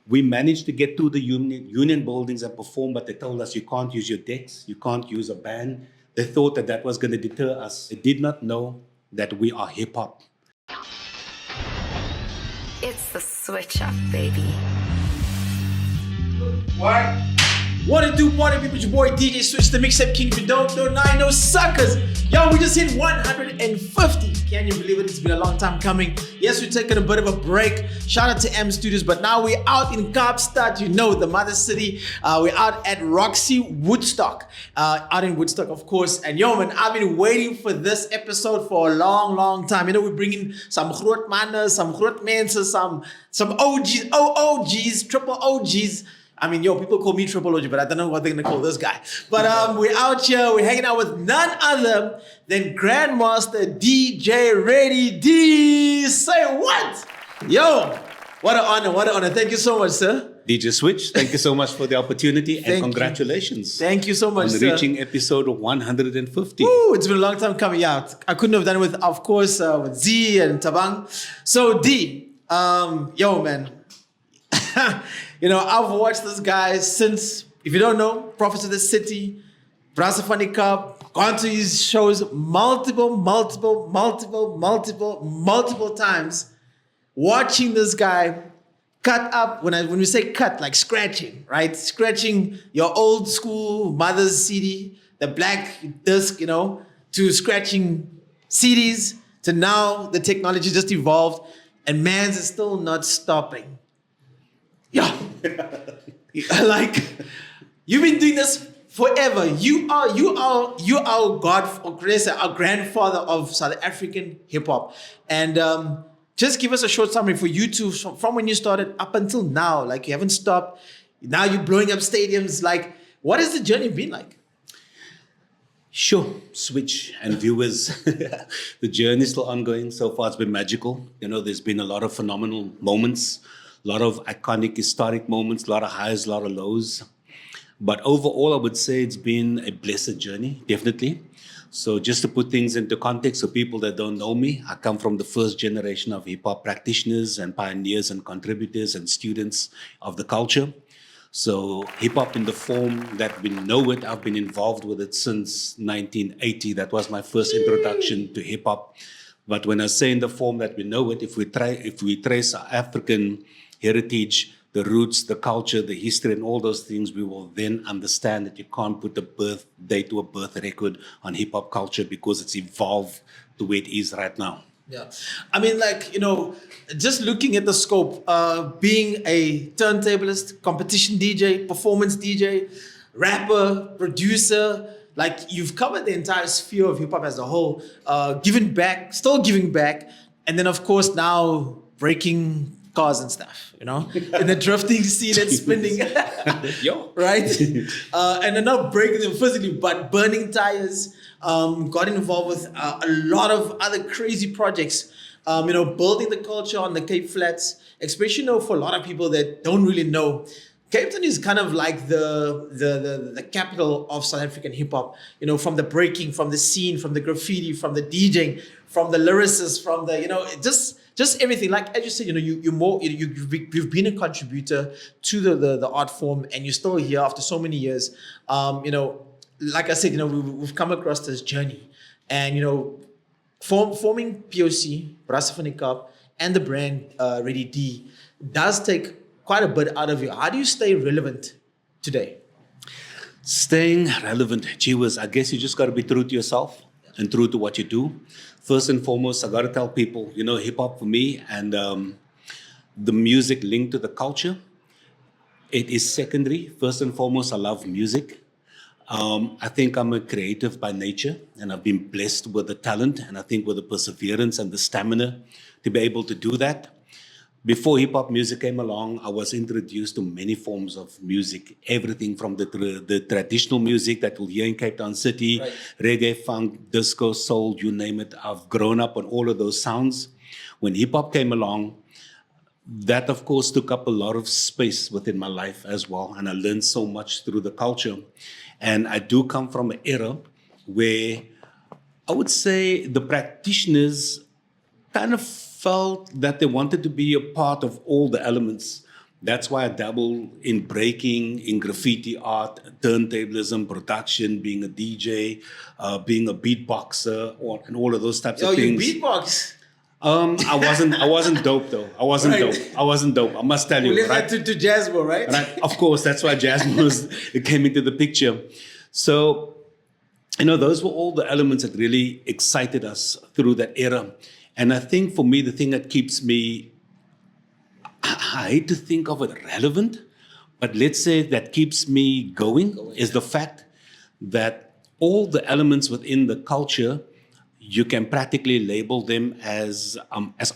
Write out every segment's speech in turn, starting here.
We managed to get to the union buildings and perform, but they told us you can't use your decks, you can't use a band. They thought that that was going to deter us. They did not know that we are hip hop. It's the switch up, baby. What? What it do, party people? It's your boy DJ Switch, the mixtape king. If you don't know, now you know, suckers. Yo, we just hit 150. Can you believe it? It's been a long time coming. Yes, we're taking a bit of a break. Shout out to M Studios, but now we're out in Kaapstad, you know, the mother city. We're out at Roxy Woodstock, out in Woodstock, of course. And yo, man, I've been waiting for this episode for a long, long time. You know, we're bringing some groot manners, some groot mensen, some OGs, OGs, triple OGs. I mean, yo, people call me Triple OG, but I don't know what they're gonna call this guy. But we're out here, we're hanging out with none other than Grandmaster DJ Ready D. Say what? Yo, what an honor. Thank you so much, sir. DJ Switch, thank you so much for the opportunity and congratulations. Thank you so much, on sir. reaching episode 150. Ooh, it's been a long time coming out. I couldn't have done it with, of course, with Z and Tabang. So D, yo, man. You know, I've watched this guy since, if you don't know, Prophets of the City, Brasafani Cup, gone to his shows multiple times, watching this guy cut up, when we say cut, like scratching, right? Scratching your old school mother's CD, the black disc, you know, to scratching CDs, to now the technology just evolved, and man's is still not stopping. Yeah, like you've been doing this forever. You are our grandfather of South African hip hop. And just give us a short summary for you two from when you started up until now. Like you haven't stopped. Now you're blowing up stadiums. Like, what has the journey been like? Sure, Switch and viewers, the journey is still ongoing. So far, it's been magical. You know, there's been a lot of phenomenal moments. A lot of iconic, historic moments, a lot of highs, a lot of lows. But overall, I would say it's been a blessed journey, definitely. So just to put things into context, for people that don't know me, I come from the first generation of hip-hop practitioners and pioneers and contributors and students of the culture. So hip-hop in the form that we know it, I've been involved with it since 1980. That was my first introduction to hip-hop. But when I say in the form that we know it, if we trace our African heritage, the roots, the culture, the history, and all those things, we will then understand that you can't put a birth date or a birth record on hip-hop culture because it's evolved to where it is right now. Yeah. I mean, like, you know, just looking at the scope, being a turntablist, competition DJ, performance DJ, rapper, producer, like you've covered the entire sphere of hip-hop as a whole, giving back, still giving back, and then, of course, now breaking cars and stuff, you know, in the drifting scene and spinning, Yo. right? And then not breaking them physically, but burning tires. Got involved with a lot of other crazy projects. You know, building the culture on the Cape Flats, especially, you know, for a lot of people that don't really know. Cape Town is kind of like the capital of South African hip hop. You know, from the breaking, from the scene, from the graffiti, from the DJing, from the lyricists, from the, you know, just everything. Like as you said, you know, you've been a contributor to the art form, and you're still here after so many years. You know, like I said, you know, we've come across this journey, and you know, forming P.O.C, Brasafani Cup, and the brand Ready D does take quite a bit out of you. How do you stay relevant today? Staying relevant, gee whiz, I guess you just got to be true to yourself and true to what you do. First and foremost, I got to tell people, you know, hip hop for me and the music linked to the culture, it is secondary. First and foremost, I love music. I think I'm a creative by nature, and I've been blessed with the talent, and I think with the perseverance and the stamina to be able to do that. Before hip-hop music came along, I was introduced to many forms of music, everything from the traditional music that we'll hear in Cape Town City, right. Reggae, funk, disco, soul, you name it. I've grown up on all of those sounds. When hip-hop came along, that, of course, took up a lot of space within my life as well, and I learned so much through the culture. And I do come from an era where I would say the practitioners kind of felt that they wanted to be a part of all the elements, That's why I dabble in breaking, in graffiti art, turntablism, production, being a DJ, being a beatboxer, and all of those types Yo, of you things. beatbox. I wasn't dope though. I wasn't Right. dope. I wasn't dope. I must tell We you, left right? that to Jasmine, right? Right. Of course, that's why Jasmine it came into the picture. So, those were all the elements that really excited us through that era. And I think for me, the thing that keeps me, I hate to think of it relevant, but let's say that keeps me going is the fact that all the elements within the culture, you can practically label them as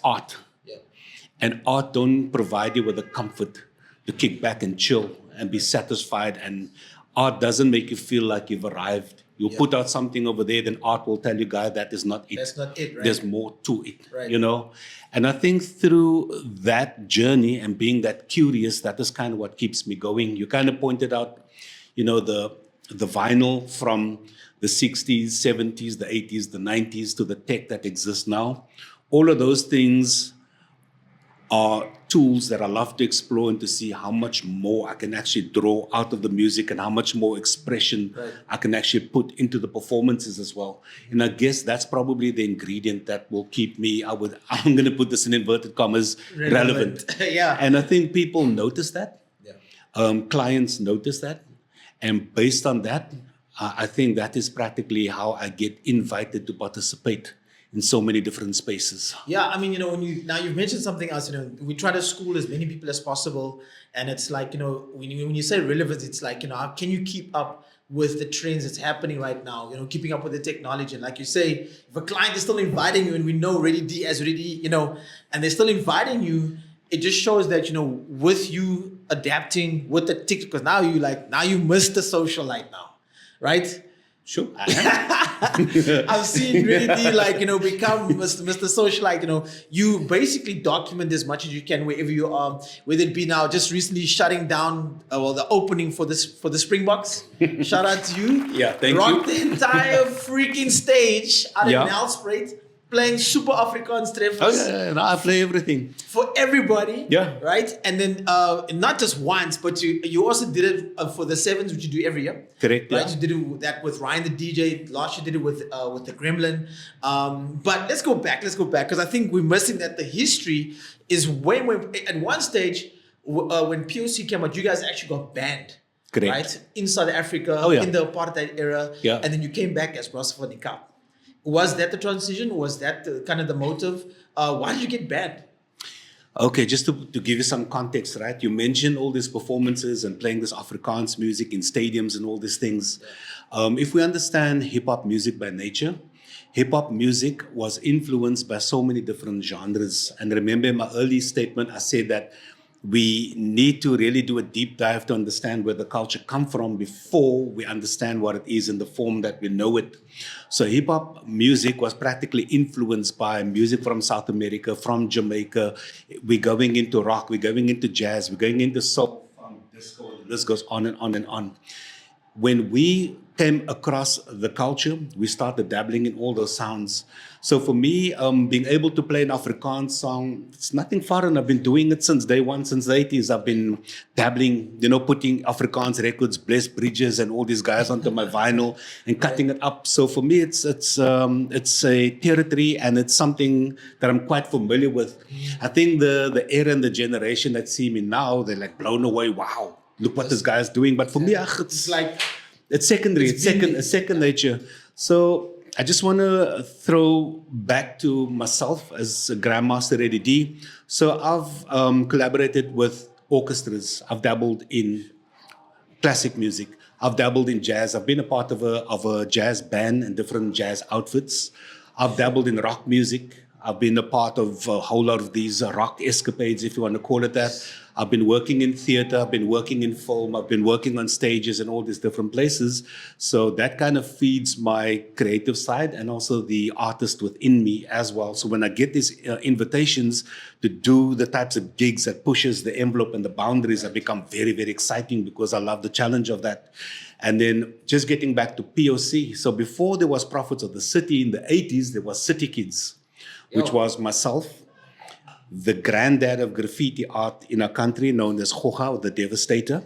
art. Yeah. And art don't provide you with the comfort to kick back and chill and be satisfied. And art doesn't make you feel like you've arrived. You Yeah. put out something over there, then art will tell you, guy, that is not it. That's not it, right? There's more to it, Right. And I think through that journey and being that curious, that is kind of what keeps me going. You kind of pointed out, the vinyl from the 60s, 70s, the 80s, the 90s to the tech that exists now. All of those things are tools that I love to explore and to see how much more I can actually draw out of the music and how much more expression Right. I can actually put into the performances as well. And I guess that's probably the ingredient that will keep me, I'm going to put this in inverted commas, relevant. Yeah. And I think people notice that. Yeah. Clients notice that. And based on that, I think that is practically how I get invited to participate in so many different spaces. Yeah, I mean, you've mentioned something else. We try to school as many people as possible, and it's like, when you say relevance, it's like, how can you keep up with the trends that's happening right now? Keeping up with the technology, and like you say, if a client is still inviting you, and we know Ready D as Ready D, and they're still inviting you, it just shows that with you adapting with the TikTok, because now you missed the social light now, right? Sure, I am. I've seen really become Mr. Socialite. You basically document as much as you can wherever you are, whether it be now just recently shutting down the opening for the Springboks. Shout out to you. Yeah, thank you. Rocked the entire freaking stage out Yeah. in Nelspruit, playing Super Afrikaans treffers Oh, yeah, no, I play everything. for everybody. Yeah. Right? And then not just once, but you also did it for the sevens, which you do every year. Correct, Right? yeah. You did it that with Ryan the DJ. Last year did it with the Gremlin. But let's go back because I think we're missing that the history is when at one stage when P.O.C came out, you guys actually got banned. Correct. Right? In South Africa, Oh, yeah. in the apartheid era. Yeah. And then you came back as Ross for the Cup. Was that the transition? Was that kind of the motive? Why did you get banned? Okay, just to give you some context, right? You mentioned all these performances and playing this Afrikaans music in stadiums and all these things. If we understand hip-hop music by nature, hip-hop music was influenced by so many different genres. And remember in my early statement, I said that we need to really do a deep dive to understand where the culture come from before we understand what it is in the form that we know it. So hip-hop music was practically influenced by music from South America, from Jamaica. We're going into rock, we're going into jazz, we're going into soul, funk, disco, the list goes on and on and on. When we came across the culture, we started dabbling in all those sounds. So for me, being able to play an Afrikaans song, it's nothing foreign. I've been doing it since day one, since the 80s. I've been dabbling, putting Afrikaans records, Blessed Bridges and all these guys onto my vinyl and cutting it up. So for me, it's a territory and it's something that I'm quite familiar with. I think the era and the generation that see me now, they're like blown away. Wow, look what this guy is doing. But for me, It's like it's secondary. It's It's second nature. So I just want to throw back to myself as a Grandmaster Ready D. So I've collaborated with orchestras. I've dabbled in classic music. I've dabbled in jazz. I've been a part of a jazz band and different jazz outfits. I've dabbled in rock music. I've been a part of a whole lot of these rock escapades, if you want to call it that. I've been working in theater, I've been working in film, I've been working on stages and all these different places. So that kind of feeds my creative side and also the artist within me as well. So when I get these invitations to do the types of gigs that pushes the envelope and the boundaries, I become very, very exciting because I love the challenge of that. And then just getting back to P.O.C. So before there was Prophets of the City in the 80s, there was City Kids, which was myself, the granddad of graffiti art in our country, known as Goga, or the Devastator.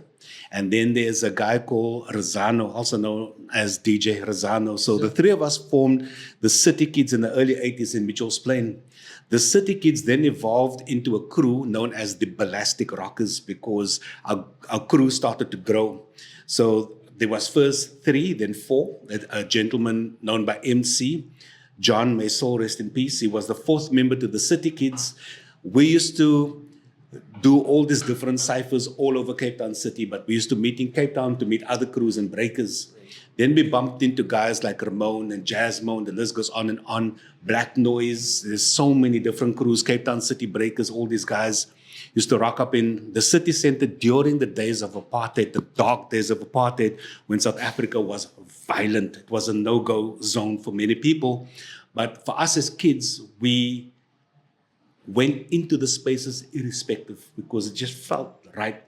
And then there's a guy called Rosano, also known as DJ Rosano. So the three of us formed the City Kids in the early 80s in Mitchell's Plain. The City Kids then evolved into a crew known as the Ballastic Rockers because our crew started to grow. So there was first three, then four. A gentleman known by MC, John, may soul rest in peace. He was the fourth member to the City Kids. We used to do all these different ciphers all over Cape Town City, but we used to meet in Cape Town to meet other crews and breakers. Then we bumped into guys like Ramon and Jasmo, and the list goes on and on. Black Noise, there's so many different crews, Cape Town City Breakers, all these guys used to rock up in the city center during the days of apartheid, the dark days of apartheid, when South Africa was violent. It was a no-go zone for many people. But for us as kids, we went into the spaces irrespective because it just felt right.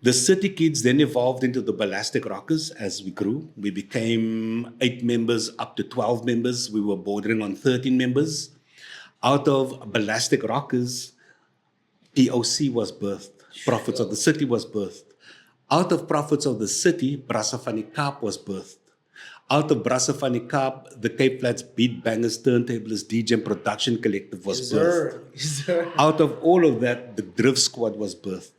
The City Kids then evolved into the Ballastic Rockers as we grew. We became 8 members up to 12 members. We were bordering on 13 members. Out of Ballastic Rockers, P.O.C. was birthed. Prophets of the City was birthed. Out of Prophets of the City, Brasa van die Kaap was birthed. Out of Brasa van die Kaap, the Cape Flats Beat Bangers, Turntablers, DJ and Production Collective was birthed. Yes, sir. Out of all of that, the Drift Squad was birthed.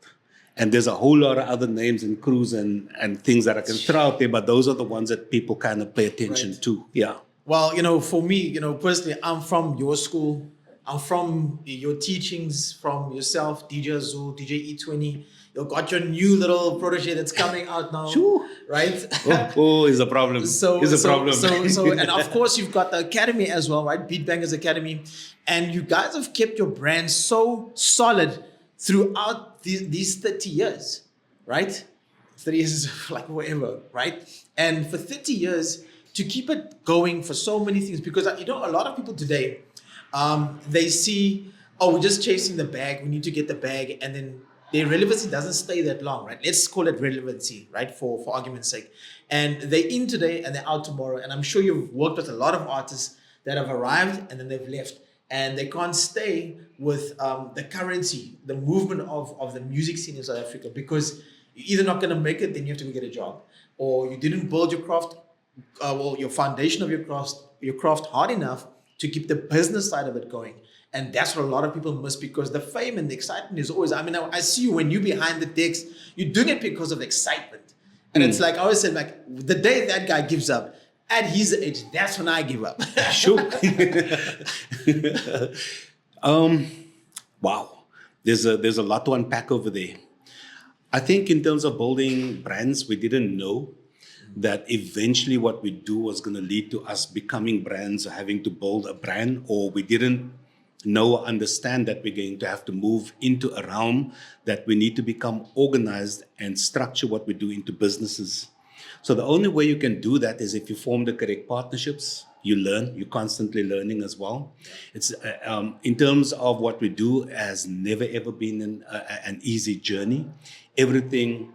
And there's a whole lot of other names and crews and things that I can throw out there, but those are the ones that people kind of pay attention to. Yeah. Well, for me, personally, I'm from your school. I'm from your teachings, from yourself, DJ Azul, DJ E20. You've got your new little protege that's coming out now, Sure. right? Is a problem. Is a problem. And of course, you've got the academy as well, right? Beat Bangers Academy. And you guys have kept your brand so solid throughout these 30 years, right? 30 years is like forever, right? And for 30 years, to keep it going for so many things, because a lot of people today, they see, we're just chasing the bag, we need to get the bag, and then their relevancy doesn't stay that long, right? Let's call it relevancy, right? For argument's sake. And they're in today and they're out tomorrow. And I'm sure you've worked with a lot of artists that have arrived and then they've left. And they can't stay with the currency, the movement of the music scene in South Africa, because you're either not going to make it, then you have to go get a job, or you didn't build your craft, your foundation of your craft hard enough to keep the business side of it going. And that's what a lot of people miss, because the fame and the excitement is always, I see you when you're behind the decks, you're doing it because of excitement. And it's like, I always said, like, the day that guy gives up, at his age, that's when I give up. Sure. Wow. There's a lot to unpack over there. I think in terms of building brands, we didn't know that eventually what we do was going to lead to us becoming brands or having to build a brand, or we didn't know or understand that we're going to have to move into a realm that we need to become organized and structure what we do into businesses. So the only way you can do that is if you form the correct partnerships. You learn, you're constantly learning as well. It's in terms of what we do has never ever been an easy journey. Everything,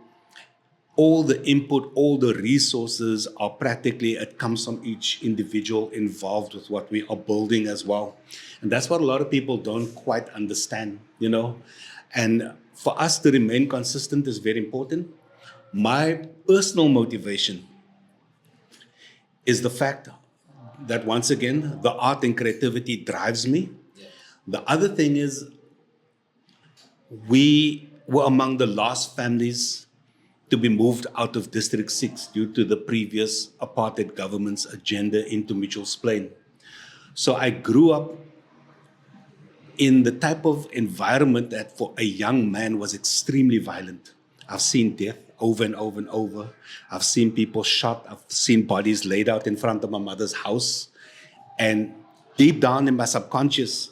all the input, all the resources are practically, it comes from each individual involved with what we are building as well. And that's what a lot of people don't quite understand, And for us to remain consistent is very important. My personal motivation is the fact that, once again, the art and creativity drives me. Yeah. The other thing is, we were among the last families to be moved out of District 6 due to the previous apartheid government's agenda into Mitchell's Plain. So I grew up in the type of environment that for a young man was extremely violent. I've seen death over and over and over. I've seen people shot. I've seen bodies laid out in front of my mother's house. And deep down in my subconscious,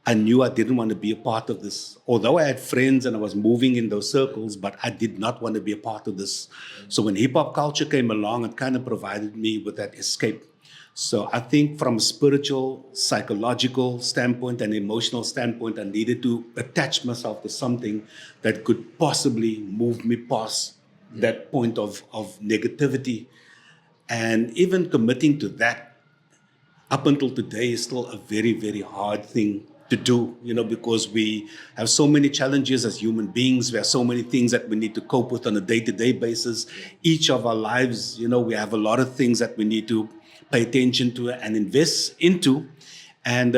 I knew I didn't want to be a part of this. Although I had friends and I was moving in those circles, but I did not want to be a part of this. So when hip-hop culture came along, it kind of provided me with that escape. So I think from a spiritual, psychological standpoint and emotional standpoint, I needed to attach myself to something that could possibly move me past that point of negativity. And even committing to that up until today is still a very, very hard thing to do, because we have so many challenges as human beings. We have so many things that we need to cope with on a day-to-day basis. Each of our lives, we have a lot of things that we need to pay attention to and invest into. And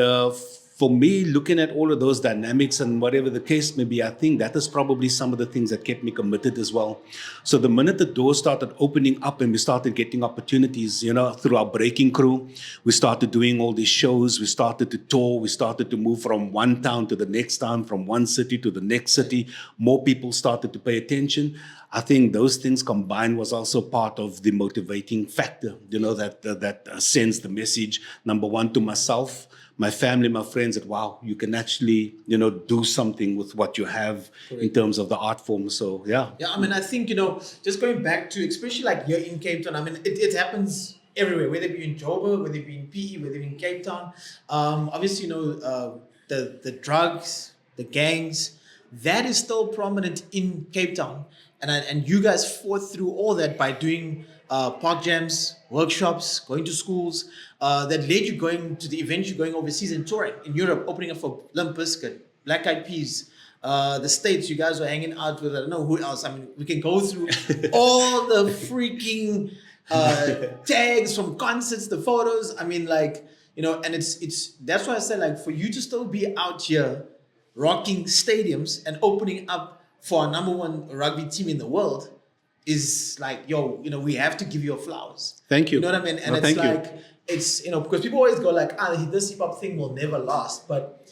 for me, looking at all of those dynamics and whatever the case may be, I think that is probably some of the things that kept me committed as well. So the minute the doors started opening up and we started getting opportunities, through our breaking crew, we started doing all these shows, we started to tour, we started to move from one town to the next town, from one city to the next city. More people started to pay attention. I think those things combined was also part of the motivating factor, that sends the message, number one, to myself, my family, my friends, that, wow, you can actually, do something with what you have in terms of the art form. So, yeah. Yeah, I mean, I think, just going back to, especially like here in Cape Town, I mean, it happens everywhere, whether it be in Joburg, whether it be in PE, whether it be in Cape Town. Obviously, the drugs, the gangs, that is still prominent in Cape Town. And you guys fought through all that by doing park jams, workshops, going to schools, that led you going to the event, you going overseas and touring in Europe, opening up for Limp Bizkit, Black Eyed Peas, the States, you guys were hanging out with, I don't know who else. I mean, we can go through all the freaking tags from concerts, the photos. I mean, and it's that's why I said, like, for you to still be out here rocking stadiums and opening up for our number one rugby team in the world is like, we have to give you your flowers. Thank you. You know what I mean? And no, it's like, it's, because people always go like, this hip hop thing will never last. But,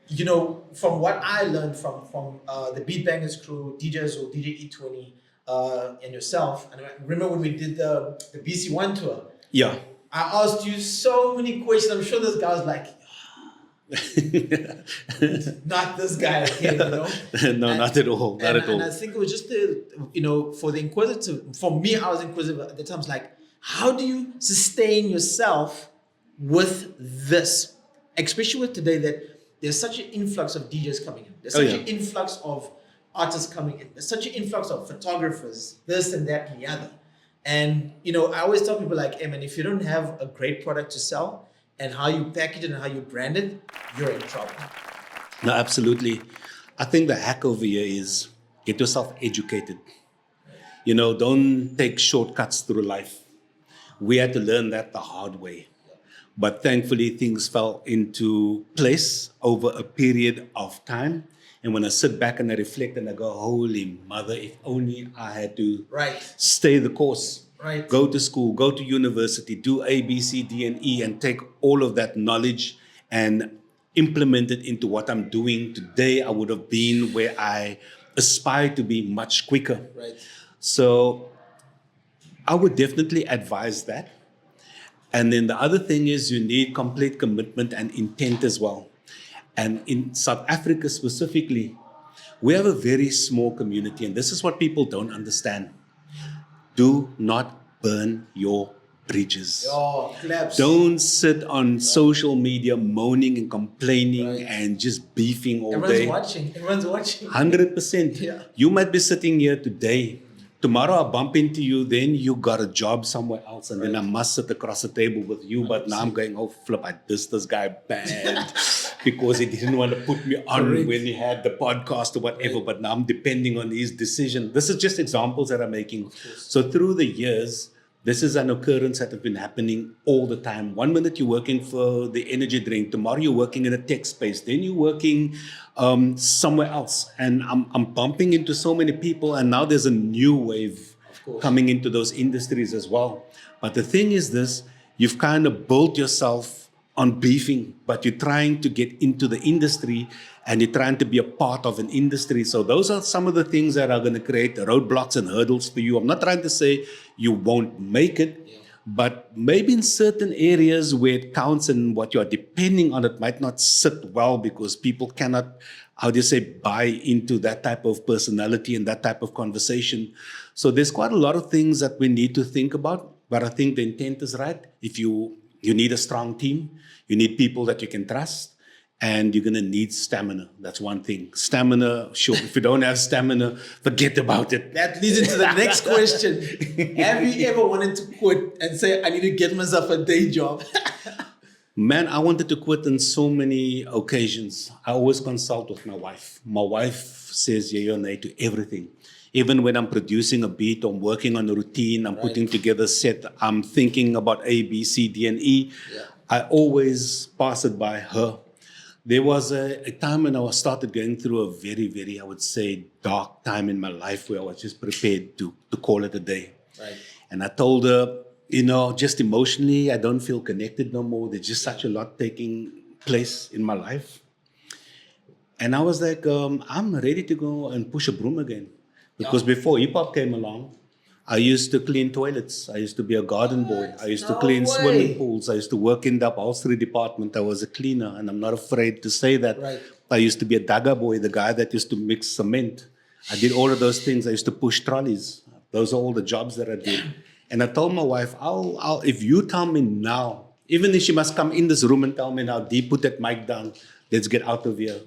from what I learned from the Beat Bangers crew, DJs or DJ E20, and yourself, and I remember when we did the BC1 tour. Yeah. I asked you so many questions. I'm sure this guy was like, not this guy again, No, not at all. Not at all. And I think it was just for the inquisitive, for me, I was inquisitive at the time. It's like, how do you sustain yourself with this? Especially with today that there's such an influx of DJs coming in. There's such an influx of artists coming in. There's such an influx of photographers, this and that and the other. And, I always tell people like, hey man, if you don't have a great product to sell, and how you package it and how you brand it, you're in trouble. No, absolutely. I think the hack over here is get yourself educated. Don't take shortcuts through life. We had to learn that the hard way. But thankfully, things fell into place over a period of time. And when I sit back and I reflect and I go, holy mother, if only I had to stay the course. Right. Go to school, go to university, do A, B, C, D, and E, and take all of that knowledge and implement it into what I'm doing today. I would have been where I aspire to be much quicker. Right. So I would definitely advise that. And then the other thing is you need complete commitment and intent as well. And in South Africa specifically, we have a very small community, and this is what people don't understand. Do not burn your bridges. Oh, claps. Don't sit on social media moaning and complaining and just beefing all day. Everyone's watching. 100%. Yeah. You might be sitting here today. Tomorrow I bump into you, then you got a job somewhere else, and then I must sit across the table with you. But now I'm going, oh flip, I dissed this guy bad because he didn't want to put me on when he had the podcast or whatever. But now I'm depending on his decision. This is just examples that I'm making. So through the years, this is an occurrence that has been happening all the time. One minute you're working for the energy drink, tomorrow you're working in a tech space, then you're working somewhere else. And I'm bumping into so many people, and now there's a new wave coming into those industries as well. But the thing is this, you've kind of built yourself on beefing, but you're trying to get into the industry and you're trying to be a part of an industry. So those are some of the things that are going to create roadblocks and hurdles for you. I'm not trying to say you won't make it, but maybe in certain areas where it counts and what you're depending on it might not sit well because people cannot, buy into that type of personality and that type of conversation. So there's quite a lot of things that we need to think about, but I think the intent is right. If you need a strong team, you need people that you can trust, and you're going to need stamina. That's one thing. Stamina, sure. If you don't have stamina, forget about it. That leads into the next question. Have you ever wanted to quit and say, I need to get myself a day job? Man, I wanted to quit on so many occasions. I always consult with my wife. My wife says yeah or nay to everything. Even when I'm producing a beat, I'm working on a routine, I'm putting together a set, I'm thinking about A, B, C, D, and E. Yeah. I always pass it by her. There was a time when I started going through a very, very, I would say, dark time in my life where I was just prepared to call it a day. Right. And I told her, just emotionally, I don't feel connected no more. There's just such a lot taking place in my life. And I was like, I'm ready to go and push a broom again. Because before hip hop came along, I used to clean toilets. I used to be a garden boy. I used to No clean way. swimming pools. I used to work in the upholstery department. I was a cleaner, and I'm not afraid to say that. Right. I used to be a dagga boy, the guy that used to mix cement. I did all of those things. I used to push trolleys. Those are all the jobs that I did. And I told my wife, I'll if you tell me now, even if she must come in this room and tell me now, D, put that mic down. Let's get out of here.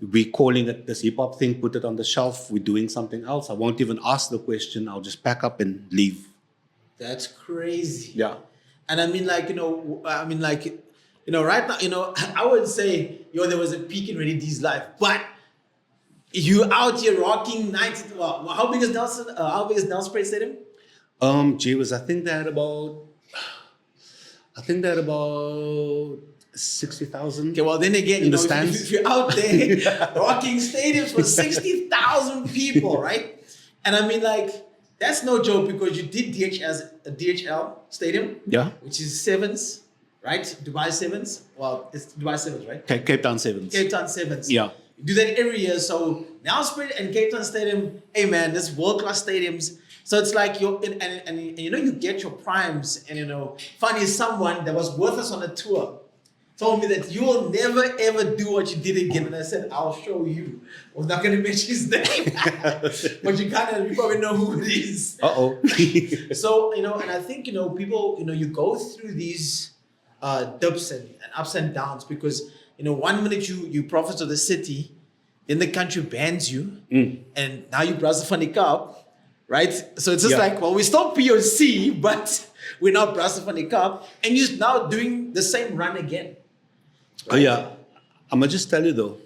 We're calling it this hip hop thing, put it on the shelf. We're doing something else. I won't even ask the question. I'll just pack up and leave. That's crazy. Yeah. And I mean, like, right now, I would say, there was a peak in Ready D's life, but you out here rocking 90. Well, how big is Nelson Parade Stadium? I think they had about 60,000. Okay, well, then again, in the if stands. you're out there rocking stadiums for 60,000 people, right? And I mean, like, that's no joke because you did DHL Stadium, Yeah. which is Sevens, right? Dubai Sevens. Well, it's Dubai Sevens, right? Cape Town Sevens. Cape Town Sevens. Yeah. You do that every year. So now Spirit and Cape Town Stadium, hey man, this world-class stadiums. So it's like and you get your primes, and funny, someone that was with us on a tour told me that you will never ever do what you did again. And I said, I'll show you. I was not gonna mention his name. But you probably know who it is. Uh-oh. So, and I think, people, you go through these dips and ups and downs because, 1 minute you prophets of the city, then the country bans you, and now you Brazil Funny Cup, right? So it's just like, well, we still P.O.C, but we're not Brazil Funny Cup, and you're now doing the same run again. Oh, yeah. I'm going to just tell you, though,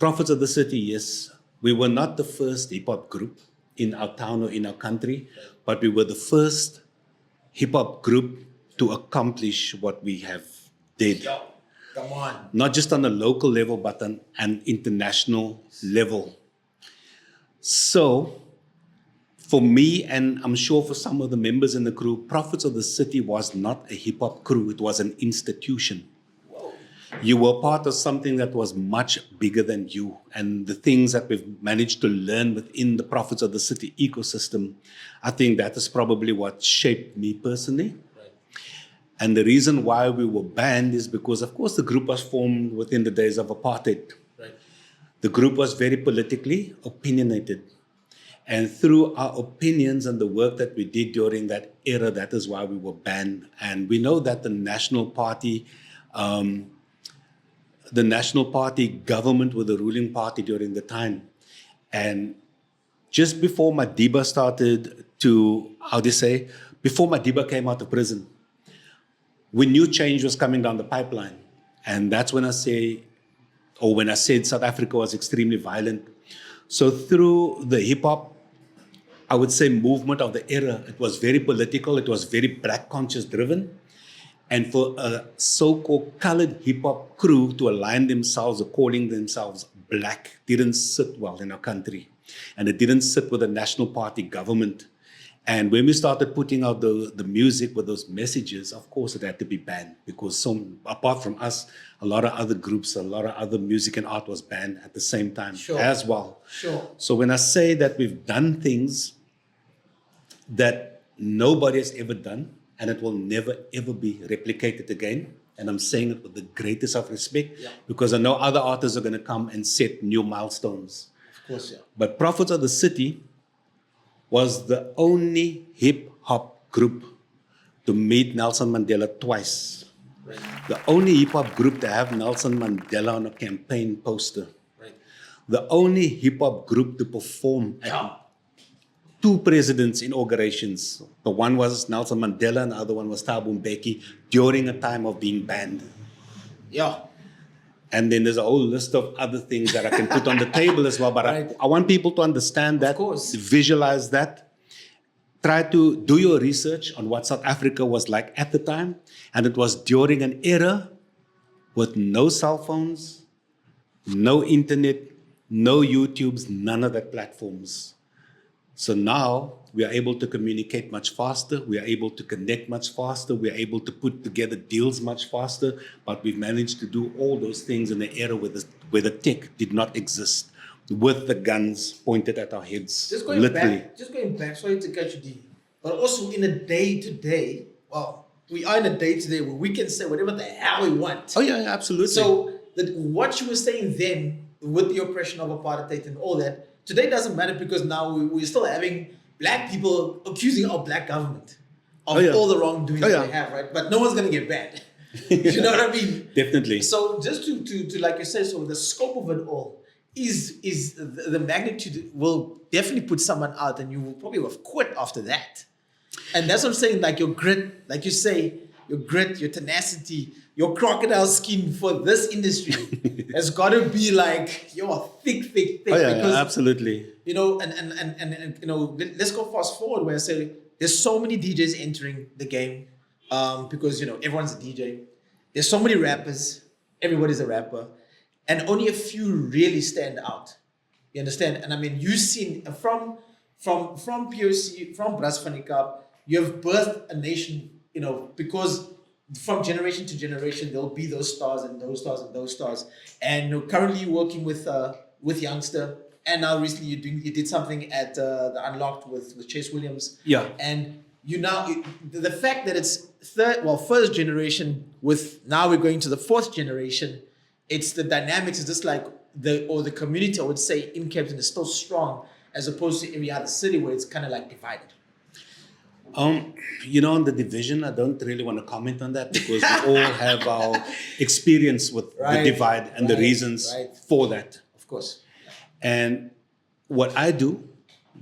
Prophets of the City, yes, we were not the first hip-hop group in our town or in our country, but we were the first hip-hop group to accomplish what we have did. Yo, come on. Not just on a local level, but on an international level. So, for me, and I'm sure for some of the members in the crew, Prophets of the City was not a hip-hop crew, it was an institution. You were part of something that was much bigger than you. And the things that we've managed to learn within the Prophets of the City ecosystem, I think that is probably what shaped me personally. Right. And the reason why we were banned is because, of course, the group was formed within the days of apartheid. Right. The group was very politically opinionated. And through our opinions and the work that we did during that era, that is why we were banned. And we know that the National Party government were the ruling party during the time. And just before Madiba started before Madiba came out of prison, we knew change was coming down the pipeline. And that's when I said South Africa was extremely violent. So through the hip hop, I would say movement of the era, it was very political, it was very black conscious driven. And for a so-called colored hip-hop crew to align themselves or calling themselves black didn't sit well in our country. And it didn't sit with the National Party government. And when we started putting out the music with those messages, of course it had to be banned because apart from us, a lot of other groups, a lot of other music and art was banned at the same time as well. Sure. So when I say that we've done things that nobody has ever done, and it will never, ever be replicated again. And I'm saying it with the greatest of respect because I know other artists are going to come and set new milestones. Of course, yeah. But Prophets of the City was the only hip-hop group to meet Nelson Mandela twice. Right. The only hip-hop group to have Nelson Mandela on a campaign poster. Right. The only hip-hop group to perform at 2 presidents' inaugurations. The one was Nelson Mandela and the other one was Thabo Mbeki during a time of being banned. Yeah. And then there's a whole list of other things that I can put on the table as well. But Right. I want people to understand that, course. visualize that, try to do your research on what South Africa was like at the time. And it was during an era with no cell phones, no internet, no YouTubes, none of that platforms. So now we are able to communicate much faster. We are able to connect much faster. We are able to put together deals much faster. But we've managed to do all those things in an era where the tech did not exist, with the guns pointed at our heads, Just going back, sorry to catch you, D, but also in a day-to-day, well, we are in a day-to-day where we can say whatever the hell we want. Oh yeah, absolutely. So what you were saying then with the oppression of apartheid and all that, today doesn't matter because now we're still having black people accusing our black government of all the wrongdoings they have, right? But no one's going to get banned. You know what I mean? Definitely. So just to like you said, so the scope of it all is the magnitude will definitely put someone out and you will probably have quit after that. And that's what I'm saying, like your grit, like you say, your grit, your tenacity, your crocodile skin for this industry has got to be like, thick. Oh yeah, because, absolutely. you know, and you know, let's go fast forward where I say there's so many DJs entering the game because, you know, everyone's a DJ. There's so many rappers, everybody's a rapper, and only a few really stand out. You understand? And I mean, you've seen from P.O.C, from Bras van die Kaap, you have birthed a nation, you know, because from generation to generation, there'll be those stars and those stars and those stars. And you know, currently you're working with Youngster, and now recently you did something at the Unlocked with Chase Williams. Yeah. And you now, the fact that it's first generation with, now we're going to the fourth generation, it's the dynamics is just like the community, I would say, in Cape Town is still strong as opposed to every other city where it's kind of like divided. You know, on the division, I don't really want to comment on that because we all have our experience with the divide and the reasons for that. Of course. And what I do,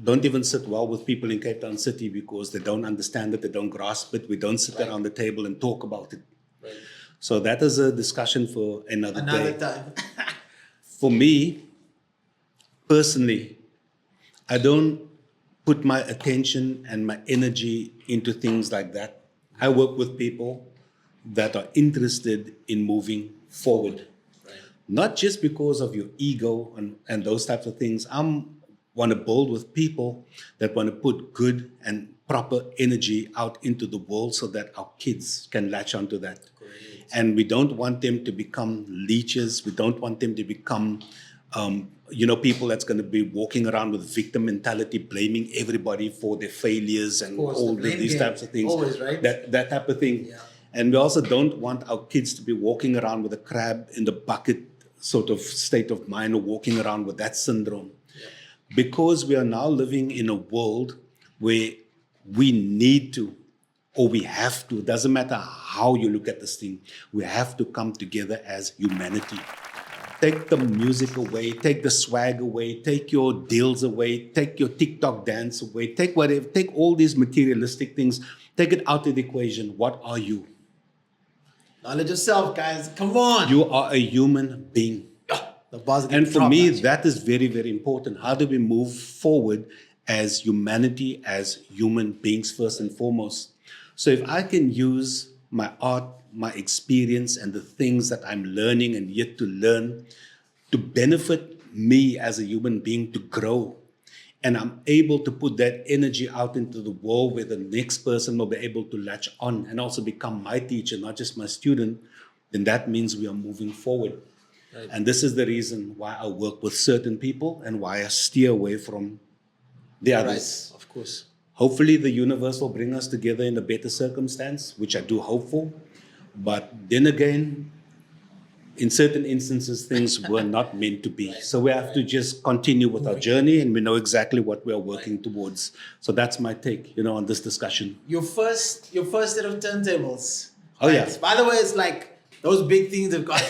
don't even sit well with people in Cape Town City because they don't understand it, they don't grasp it. We don't sit around the table and talk about it. Right. So that is a discussion for another day. Time. For me, personally, I don't put my attention and my energy into things like that. I work with people that are interested in moving forward. Right. Not just because of your ego and those types of things. I want to build with people that want to put good and proper energy out into the world so that our kids can latch onto that. Great. And we don't want them to become leeches. We don't want them to become people that's going to be walking around with victim mentality, blaming everybody for their failures and all these types of things. Always, right? That type of thing. Yeah. And we also don't want our kids to be walking around with a crab in the bucket sort of state of mind or walking around with that syndrome. Yeah. Because we are now living in a world where we need to, or we have to, it doesn't matter how you look at this thing, we have to come together as humanity. Take the music away, take the swag away, take your deals away, take your TikTok dance away, take whatever, take all these materialistic things, take it out of the equation. What are you? Knowledge yourself, guys. Come on. You are a human being. The buzz And for me, that is very, very important. How do we move forward as humanity, as human beings first and foremost? So if I can use my art, my experience, and the things that I'm learning and yet to learn to benefit me as a human being to grow, and I'm able to put that energy out into the world where the next person will be able to latch on and also become my teacher, not just my student, then that means we are moving forward. Right. And this is the reason why I work with certain people and why I steer away from the others. Right, of course. Hopefully the universe will bring us together in a better circumstance, which I do hope for. But then again, in certain instances, things were not meant to be. Right. So we have to just continue with our journey, and we know exactly what we are working towards. So that's my take, on this discussion. Your first set of turntables. Oh yeah. By the way, it's like those big things have got.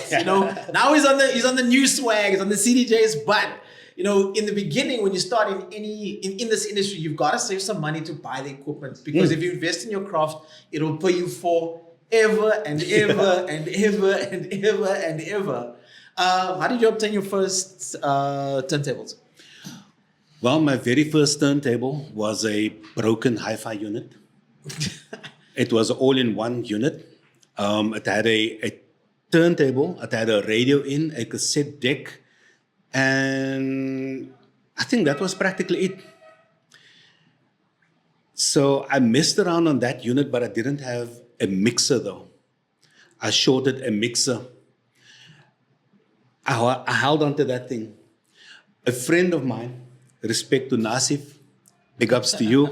Now he's on the new swag, he's on the CDJs, but. In the beginning, when you start in this industry, you've got to save some money to buy the equipment because if you invest in your craft, it'll pay you for ever and ever and ever and ever and ever. How did you obtain your first turntables? Well, my very first turntable was a broken hi-fi unit. It was an all-in-one unit. It had a turntable, it had a radio in, a cassette deck, and I think that was practically it. So I messed around on that unit, but I didn't have a mixer though. I shorted a mixer. I held on to that thing. A friend of mine, respect to Nasif, big ups to you.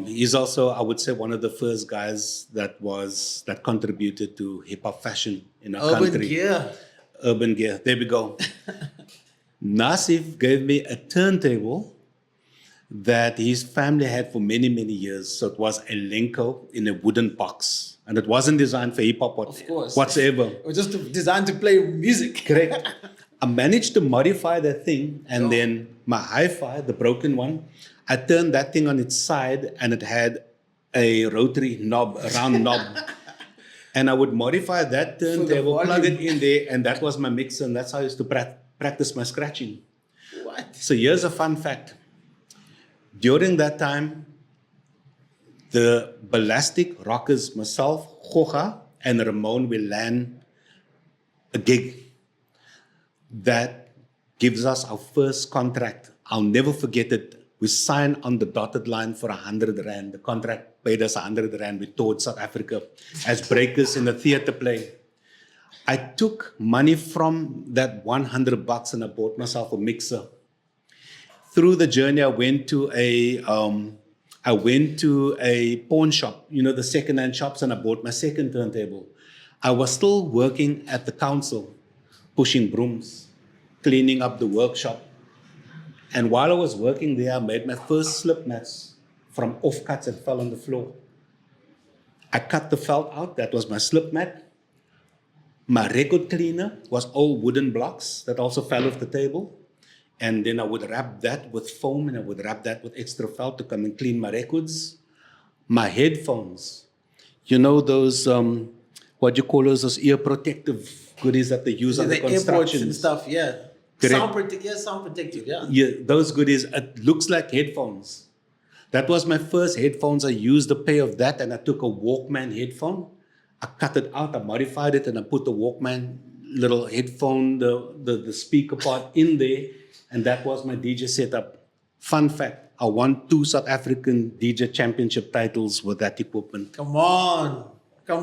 He's also, I would say, one of the first guys that contributed to hip hop fashion in our Urban country. gear. Urban gear. There we go. Nasif gave me a turntable that his family had for many, many years. So it was a Lenko in a wooden box. And it wasn't designed for hip hop whatsoever. It was just designed to play music. Correct. I managed to modify that thing, and then my hi-fi, the broken one, I turned that thing on its side, and it had a rotary knob, a round knob. And I would modify that turntable, plug it in there, and that was my mixer, and that's how I used to practice my scratching. What? So here's a fun fact. During that time, the Ballastic Rockers, myself, Goga, and Ramon will land a gig that gives us our first contract. I'll never forget it. We signed on the dotted line for 100 Rand. The contract paid us 100 Rand. We toured South Africa as breakers in a theater play. I took money from that $100 and I bought myself a mixer. Through the journey, I went to a pawn shop, the second-hand shops, and I bought my second turntable. I was still working at the council, pushing brooms, cleaning up the workshop. And while I was working there, I made my first slip mats from offcuts that fell on the floor. I cut the felt out, that was my slip mat. My record cleaner was all wooden blocks that also fell off the table. And then I would wrap that with foam and I would wrap that with extra felt to come and clean my records. My headphones, those, what you call those ear protective goodies that they use on the construction and stuff, yeah. Sound protective, yeah. Yeah, those goodies, it looks like headphones. That was my first headphones. I used a pair of that and I took a Walkman headphone. I cut it out, I modified it, and I put the Walkman little headphone, the speaker part in there, and that was my DJ setup. Fun fact, I won 2 South African DJ championship titles with that equipment. Come on. Guys,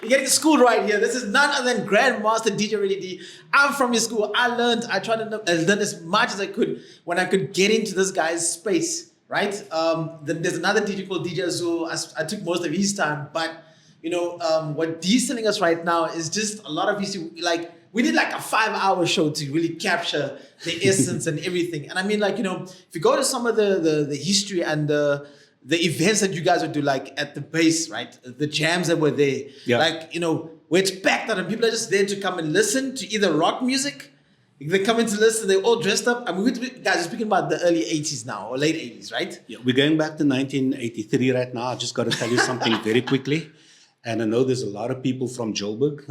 you're getting schooled right here. This is none other than Grandmaster DJ Ready D. I'm from your school. I tried to learn as much as I could when I could get into this guy's space, right? There's another DJ called DJ Azul. I took most of his time, but what D's telling us right now is just a lot of history. Like, we did like a 5-hour show to really capture the essence and everything. And I mean, if you go to some of the history and the events that you guys would do, like at the base, right? The jams that were there. Yeah. Where it's packed out and people are just there to come and listen to either rock music. They come in to listen, they're all dressed up. I mean, guys are speaking about the early 80s now, or late 80s, right? Yeah, we're going back to 1983 right now. I just got to tell you something very quickly. And I know there's a lot of people from Joburg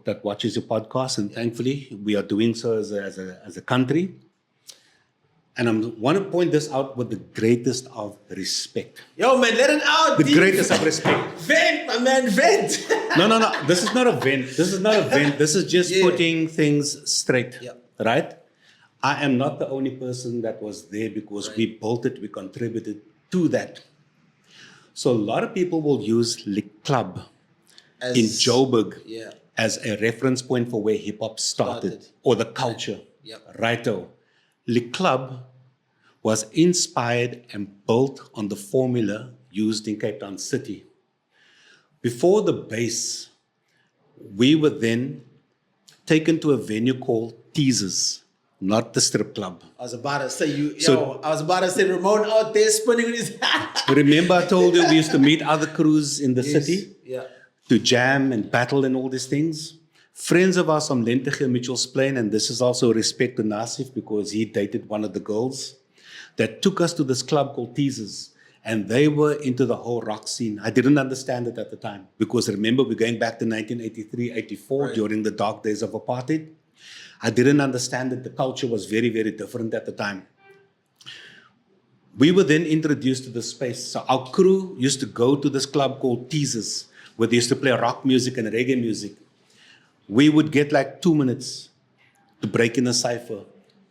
that watches your podcast, and thankfully we are doing so as a country. And I want to point this out with the greatest of respect. Yo, man, let it out. The greatest of respect. Vent, my man, vent. No. This is not a vent. This is just putting things straight. Yeah. Right? I am not the only person that was there because we built it, we contributed to that. So a lot of people will use Lick Club in Joburg as a reference point for where hip hop started or the culture. Yep. Righto. Lick Club was inspired and built on the formula used in Cape Town City. Before the base, we were then taken to a venue called Teasers, not the strip club. I was about to say Ramon out there spinning with his Remember I told you we used to meet other crews in the city to jam and battle and all these things? Friends of ours from Lentegel, Mitchell's Plain, and this is also respect to Nasif because he dated one of the girls, that took us to this club called Teasers. And they were into the whole rock scene. I didn't understand it at the time because remember, we're going back to 1983, 84 Right. during the dark days of apartheid. I didn't understand that the culture was very, very different at the time. We were then introduced to the space. So our crew used to go to this club called Teasers, where they used to play rock music and reggae music. We would get like 2 minutes to break in a cipher.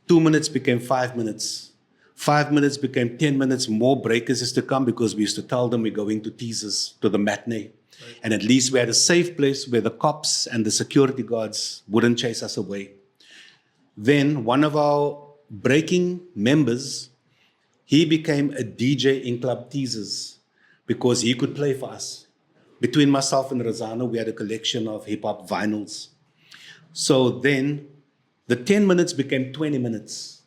2 minutes became 5 minutes. 5 minutes became 10 minutes. More breakers used to come because we used to tell them we're going to Teasers, to the matinee. Right. And at least we had a safe place where the cops and the security guards wouldn't chase us away. Then one of our breaking members, he became a DJ in Club Teasers because he could play for us. Between myself and Razano, we had a collection of hip-hop vinyls. So then the 10 minutes became 20 minutes.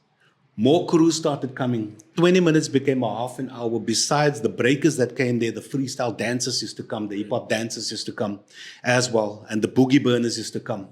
More crews started coming. 20 minutes became a half an hour. Besides the breakers that came there, the freestyle dancers used to come, the hip-hop dancers used to come as well, and the boogie burners used to come.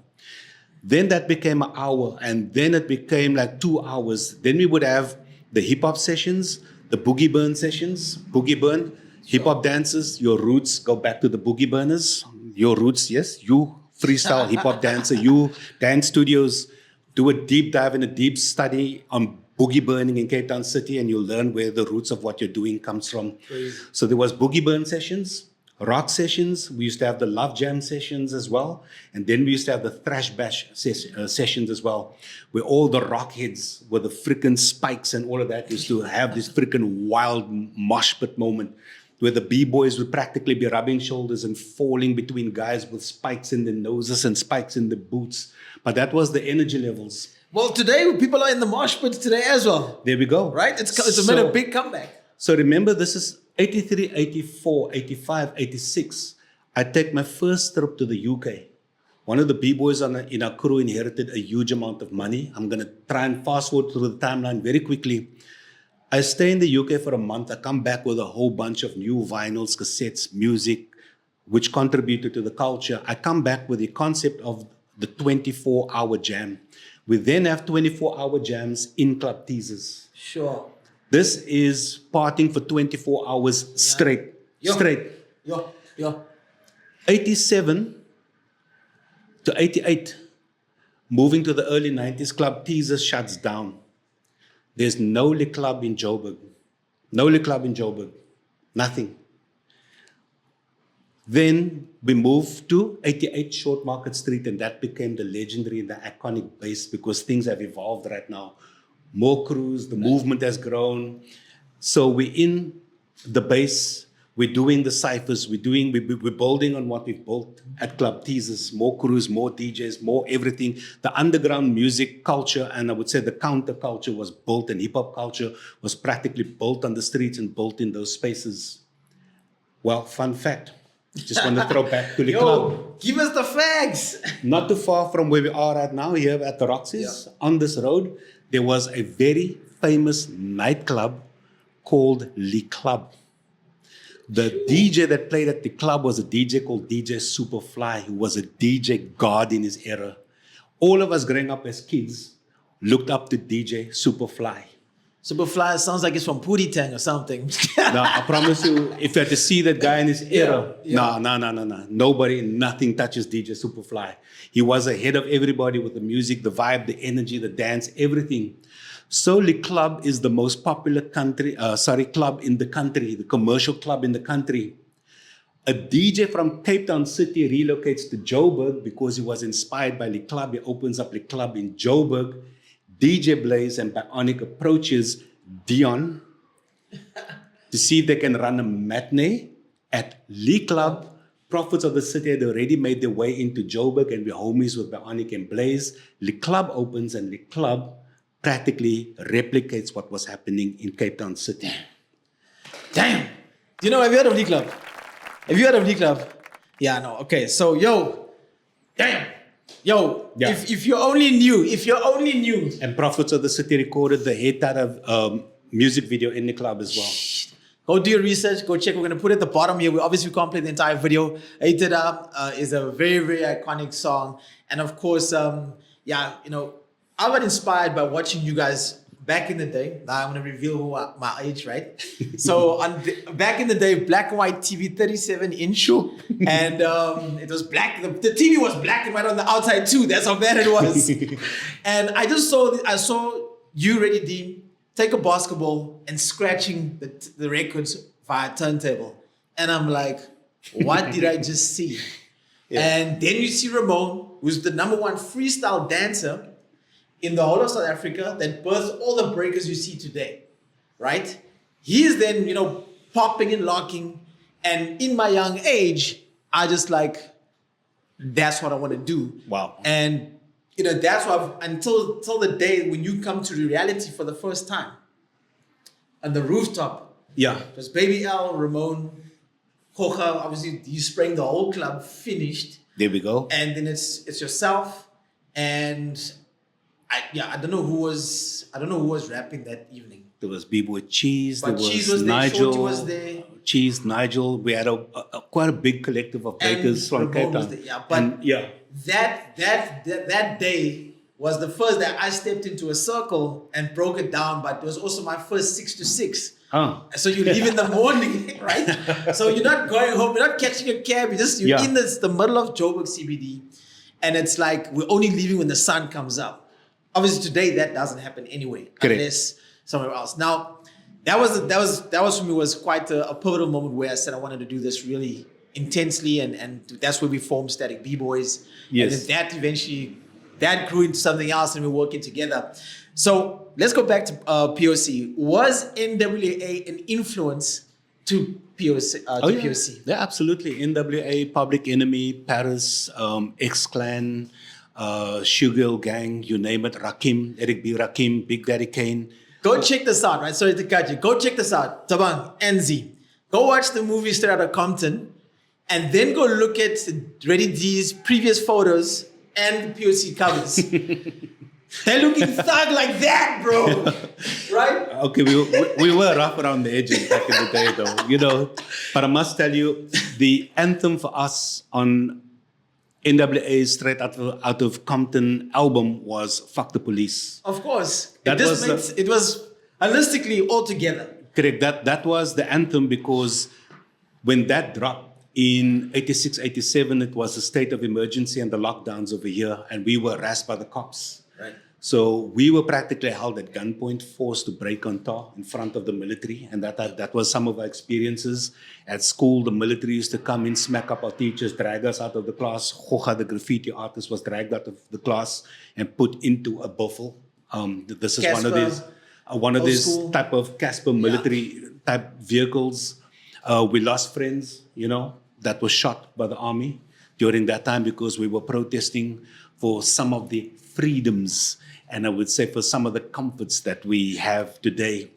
Then that became an hour, and then it became like 2 hours. Then we would have the hip-hop sessions, the boogie burn sessions, boogie burn, hip-hop dancers, your roots go back to the boogie burners. Your roots, yes, you freestyle hip-hop dancer, you dance studios, do a deep dive and a deep study on boogie burning in Cape Town City, and you'll learn where the roots of what you're doing comes from. Crazy. So there was boogie burn sessions, rock sessions. We used to have the love jam sessions as well. And then we used to have the thrash bash sessions as well, where all the rock heads with the freaking spikes and all of that used to have this freaking wild mosh pit moment where the b-boys would practically be rubbing shoulders and falling between guys with spikes in their noses and spikes in the boots. But that was the energy levels. Well, today people are in the mosh pit today as well. There we go. Right? It's made a big comeback. So remember, this is 83, 84, 85, 86. I take my first trip to the UK. One of the b-boys in our crew inherited a huge amount of money. I'm going to try and fast forward through the timeline very quickly. I stay in the UK for a month. I come back with a whole bunch of new vinyls, cassettes, music, which contributed to the culture. I come back with the concept of the 24-hour jam. We then have 24-hour jams in Club Teasers. Sure. This is partying for 24 hours straight. Straight. 87 to 88, moving to the early 90s, Club Teasers shuts down. There's no lick club in Joburg. No lick club in Joburg. Nothing. Then we moved to 88 Short Market Street, and that became the legendary and the iconic base because things have evolved right now. More crews, the movement has grown. So we're in the base, we're doing the ciphers, we're building on what we've built at Club Teasers. More crews, more DJs, more everything. The underground music culture, and I would say the counterculture was built, and hip-hop culture was practically built on the streets and built in those spaces. Well, fun fact. Just want to throw back to the club. Give us the facts. Not too far from where we are right now, here at the Roxy's, on this road, there was a very famous nightclub called Le Club. The DJ that played at the club was a DJ called DJ Superfly, who was a DJ god in his era. All of us growing up as kids looked up to DJ Superfly. Superfly sounds like it's from Pootie Tang or something. No, I promise you, if you had to see that guy in his era, no. Nobody, nothing touches DJ Superfly. He was ahead of everybody with the music, the vibe, the energy, the dance, everything. So Le Club is the most popular club in the country, the commercial club in the country. A DJ from Cape Town City relocates to Joburg because he was inspired by Le Club. He opens up Le Club in Joburg. DJ Blaze and Bionic approaches Dion to see if they can run a matinee at Le Club. Prophets of the city had already made their way into Joburg, and we're homies with Bionic and Blaze. Le Club opens, and Le Club practically replicates what was happening in Cape Town City. Damn. Do you know, have you heard of Le Club? Have you heard of Le Club? Yeah, no. Okay, so damn. If you only knew. And Prophets of the City recorded the hit out of music video in the club as well. Go do your research, go check. We're going to put it at the bottom here. We obviously can't play the entire video. Ate It Up is a very, very iconic song. And of course, I got inspired by watching you guys back in the day, now I'm going to reveal my age, right? So back in the day, black and white TV, 37-inch. Sure. And it was black. The TV was black and white on the outside too. That's how bad it was. And I just saw you, Ready D, take a basketball and scratching the records via turntable. And I'm like, what did I just see? Yeah. And then you see Ramon, who's the #1 freestyle dancer in the whole of South Africa that birthed all the breakers you see today, right? He is then, popping and locking. And in my young age, I just like, that's what I want to do. Wow. And, that's what until the day when you come to reality for the first time on the rooftop. Yeah. It was Baby L, Ramon, Kocha, obviously you sprang the whole club, finished. There we go. And then it's yourself and I don't know who was rapping that evening. There was B-Boy Cheese. But there Cheese was was there, Nigel. Shorty was there. Cheese, Nigel. We had quite a big collective of breakers from Cape Town. That day was the first that I stepped into a circle and broke it down. But it was also my first 6 to 6. So you leave in the morning, right? So you're not going home. You're not catching a cab. You're in the middle of Joburg CBD, and it's like we're only leaving when the sun comes up. Obviously, today that doesn't happen anyway, unless somewhere else. Now, that was for me was quite a pivotal moment where I said I wanted to do this really intensely, and that's where we formed Static B-Boys. Yes. And then that eventually grew into something else, and we're working together. So let's go back to P.O.C. Was NWA an influence to P.O.C. P.O.C.? Yeah, absolutely. NWA, Public Enemy, Paris, X-Clan, Sugar Gang, you name it, Rakim, Eric B. Rakim, Big Daddy Kane. Go check this out, right? Sorry to cut you. Go check this out. Tabang, NZ. Go watch the movie Straight Outta Compton and then go look at Ready D's previous photos and the P.O.C. covers. They're looking thug like that, bro. Right? Okay, we were rough around the edges back in the day, though, But I must tell you, the anthem for us on NWA's Straight Out of Compton album was Fuck the Police. Of course. It was holistically all together. Correct. That was the anthem because when that dropped in 86, 87, it was a state of emergency and the lockdowns over here, and we were harassed by the cops. Right. So we were practically held at gunpoint, forced to break on top in front of the military, and that was some of our experiences. At school, the military used to come in, smack up our teachers, drag us out of the class. Hoja, the graffiti artist, was dragged out of the class and put into a buffel. This is Casper, one of these type of Casper military type vehicles. We lost friends, that were shot by the army during that time because we were protesting for some of the freedoms and I would say for some of the comforts that we have today.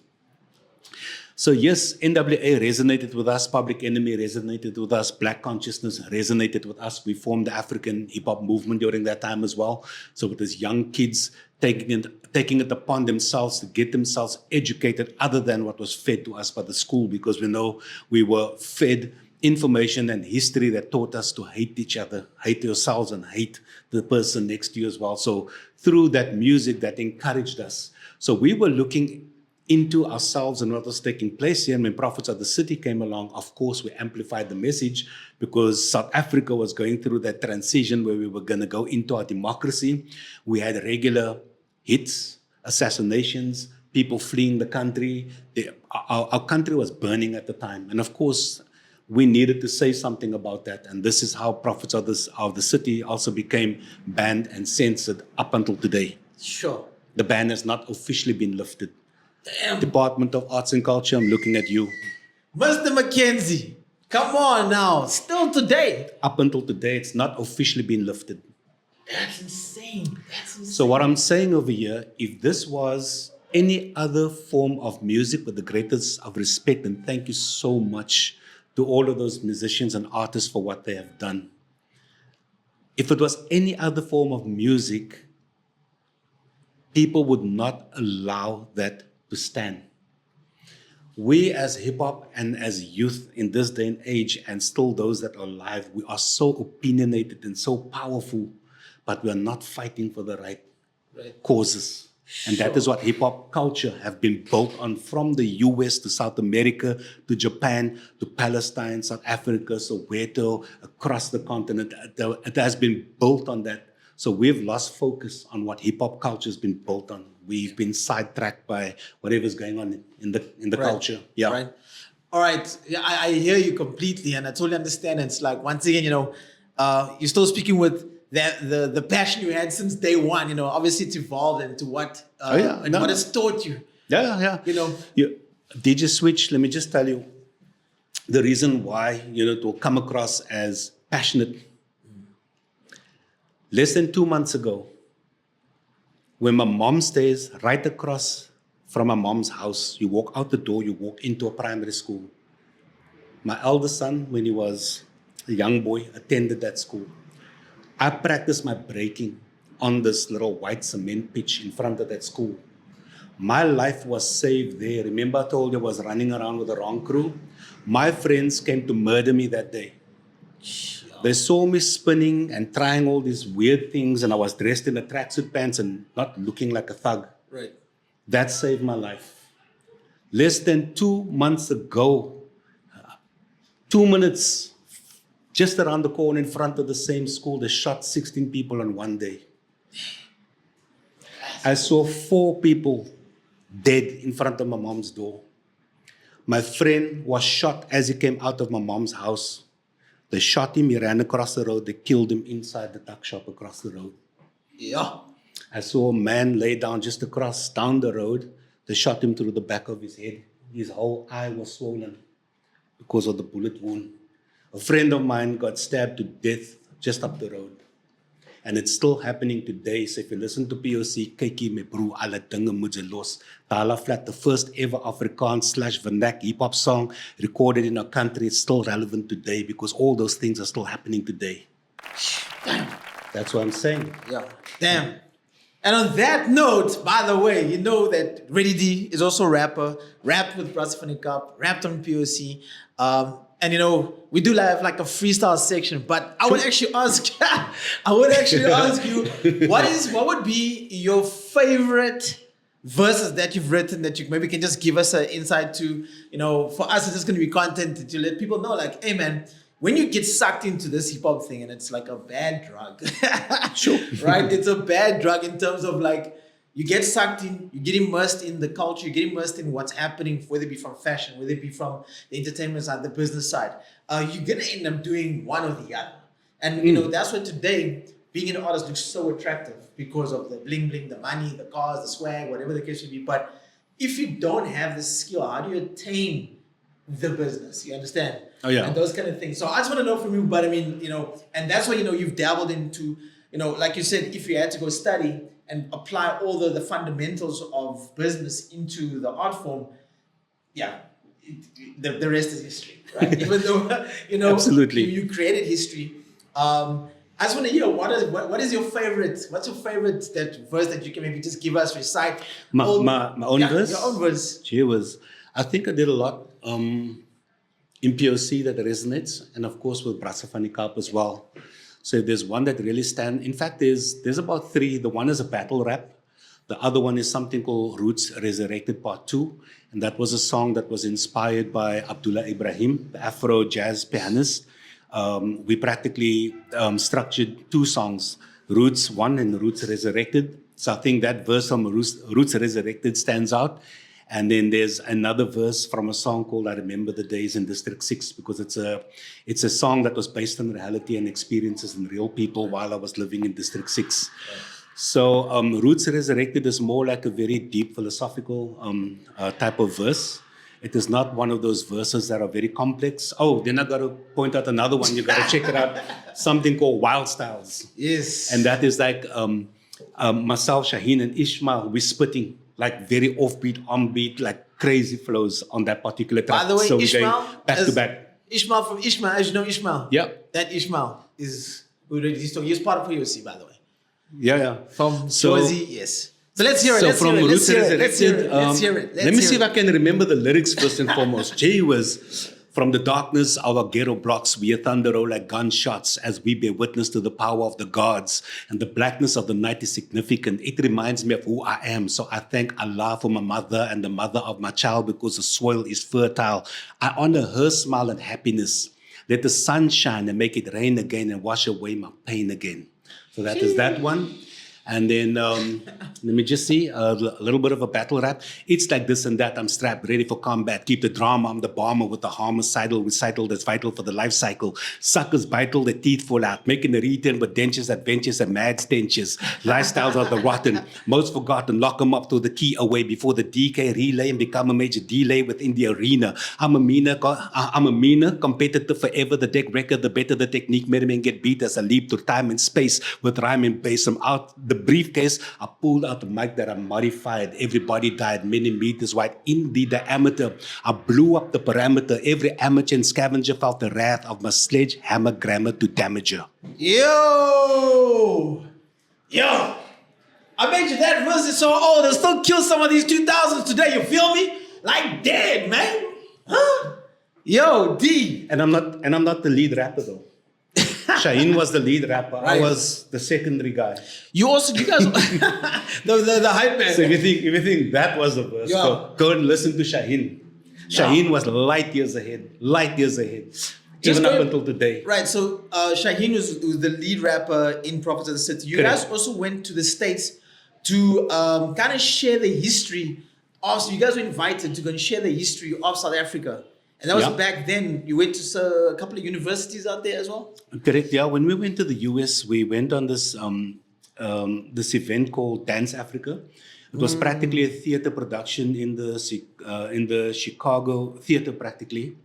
So yes, NWA resonated with us, Public Enemy resonated with us, Black Consciousness resonated with us. We formed the African hip-hop movement during that time as well. So with these young kids taking it upon themselves to get themselves educated other than what was fed to us by the school, because we know we were fed information and history that taught us to hate each other, hate yourselves and hate the person next to you as well. So through that music that encouraged us. So we were looking into ourselves and what was taking place here. And when Prophets of the City came along, of course, we amplified the message because South Africa was going through that transition where we were going to go into our democracy. We had regular hits, assassinations, people fleeing the country. Our country was burning at the time. And of course, we needed to say something about that. And this is how Prophets of the City also became banned and censored up until today. Sure. The ban has not officially been lifted. Damn. Department of Arts and Culture, I'm looking at you. Mr. Mackenzie, come on now. Still today. Up until today, it's not officially been lifted. That's insane. So what I'm saying over here, if this was any other form of music, with the greatest of respect, and thank you so much to all of those musicians and artists for what they have done. If it was any other form of music, people would not allow that to stand. We as hip-hop and as youth in this day and age, and still those that are alive, we are so opinionated and so powerful, but we are not fighting for the right causes. And that is what hip hop culture have been built on, from the US to South America to Japan to Palestine, South Africa, Soweto, across the continent. It has been built on that. So we've lost focus on what hip hop culture has been built on. We've been sidetracked by whatever's going on in the culture. Yeah. Right. All right. Yeah, I hear you completely, and I totally understand. It's like, once again, you're still speaking with the passion you had since day one. Obviously it's evolved into what what it's taught you. Yeah. DJ Switch, let me just tell you the reason why, it will come across as passionate. Less than 2 months ago, when my mom stays right across from my mom's house, you walk out the door, you walk into a primary school. My eldest son, when he was a young boy, attended that school. I practiced my breaking on this little white cement pitch in front of that school. My life was saved there. Remember I told you I was running around with the wrong crew? My friends came to murder me that day. They saw me spinning and trying all these weird things, and I was dressed in a tracksuit pants and not looking like a thug. Right. That saved my life. Less than 2 months ago, 2 minutes just around the corner in front of the same school, they shot 16 people on one day. I saw 4 people dead in front of my mom's door. My friend was shot as he came out of my mom's house. They shot him, he ran across the road, they killed him inside the tuck shop across the road. Yeah. I saw a man lay down just down the road. They shot him through the back of his head. His whole eye was swollen because of the bullet wound. A friend of mine got stabbed to death just up the road. And it's still happening today. So if you listen to P.O.C, Kykie me bro, alle dinge moet jy los. Tala Flat, the first ever Afrikaans/Vernac hip-hop song recorded in our country, it's still relevant today because all those things are still happening today. Damn. That's what I'm saying. Yeah. Damn. And on that note, by the way, you know that Reddy D is also a rapper, rapped with Brother Funny Cup, rapped on P.O.C. And we do have like a freestyle section, but I would actually ask you, what would be your favorite verses that you've written that you maybe can just give us an insight to, for us, it's just going to be content to let people know, like, hey man, when you get sucked into this hip hop thing and it's like a bad drug, Sure. right? It's a bad drug in terms of like, you get sucked in, you get immersed in the culture, you get immersed in what's happening, whether it be from fashion, whether it be from the entertainment side, the business side. You're going to end up doing one or the other. And, that's why today, being an artist looks so attractive because of the bling bling, the money, the cars, the swag, whatever the case may be. But if you don't have the skill, how do you attain the business? You understand? Oh, yeah. And those kind of things. So I just want to know from you, but I mean, and that's why, you've dabbled into, like you said, if you had to go study and apply all the fundamentals of business into the art form, the rest is history, right? Even though, Absolutely. you created history. I just want to hear, what is your favorite, what's your favorite verse that you can maybe just give us, recite? My own verse? Your own verse. I think I did a lot in P.O.C that resonates, and of course with Brasa Funny Cup as well. So there's one that really stands. In fact, there's about 3. The one is a battle rap. The other one is something called Roots Resurrected Part 2. And that was a song that was inspired by Abdullah Ibrahim, the Afro jazz pianist. We practically structured 2 songs, Roots 1 and Roots Resurrected. So I think that verse from Roots Resurrected stands out. And then there's another verse from a song called I Remember the Days in District 6, because it's a song that was based on reality and experiences and real people while I was living in District 6. Right. So Roots Resurrected is more like a very deep philosophical type of verse. It is not one of those verses that are very complex. Oh, then I got to point out another one. You got to check it out. Something called Wild Styles. Yes. And that is like myself, Shaheen, and Ishmael, we're spitting like very offbeat, onbeat, like crazy flows on that particular track. By the way, so Ishmael, back to back. Ishmael from Ishmael, as you know Ishmael. Yeah. That Ishmael is he's part of P.O.C, by the way. Yeah. From Jersey, yes. So let's hear it. So from Roots Resurrected, Let's hear it. let me see if I can remember the lyrics first and foremost. Gee whiz. From the darkness, our ghetto blocks, we hear thunder roll like gunshots as we bear witness to the power of the gods. And the blackness of the night is significant. It reminds me of who I am. So I thank Allah for my mother and the mother of my child because the soil is fertile. I honor her smile and happiness. Let the sun shine and make it rain again and wash away my pain again. So that is that one. And then let me just see a little bit of a battle rap. It's like this and that. I'm strapped, ready for combat. Keep the drama. I'm the bomber with the homicidal recital that's vital for the life cycle. Suckers vital, their teeth fall out, making a return with dentures, adventures, and mad stenches. Lifestyles are the rotten, most forgotten. Lock them up, throw the key away before the DK relay and become a major delay within the arena. I'm a meaner competitor forever. The deck record, the better the technique. Made men get beat as I leap through time and space with rhyme and bass. I'm out the briefcase, I pulled out the mic that I modified. Everybody died, many meters wide in the diameter. I blew up the parameter. Every amateur and scavenger felt the wrath of my sledgehammer grammar to damage her. Yo! I bet you that verse is so old, they'll still kill some of these 2000s today, you feel me? Like dead, man. Huh? Yo, D. And I'm not the lead rapper though. Shaheen was the lead rapper. Right. I was the secondary guy. You guys, the hype man. So if you think that was the verse, go and listen to Shaheen. Shaheen was light years ahead. Even up until today. Right, so Shaheen was the lead rapper in Prophets of the City. You guys also went to the States to kind of share the history of, so you guys were invited to go and share the history of South Africa. And that was back then. You went to a couple of universities out there as well? Correct, yeah. When we went to the US, we went on this this event called Dance Africa. It was practically a theater production in the Chicago theater, practically.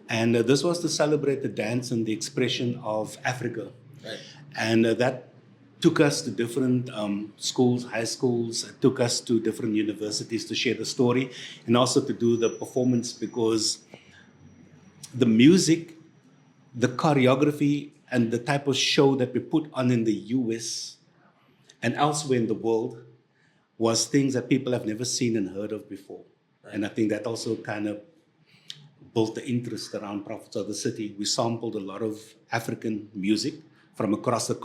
And this was to celebrate the dance and the expression of Africa. Right. And that took us to different schools, high schools. It took us to different universities to share the story and also to do the performance, because the music, the choreography, and the type of show that we put on in the US and elsewhere in the world was things that people have never seen and heard of before. Right. And I think that also kind of built the interest around Prophets of the City. We sampled a lot of African music from across the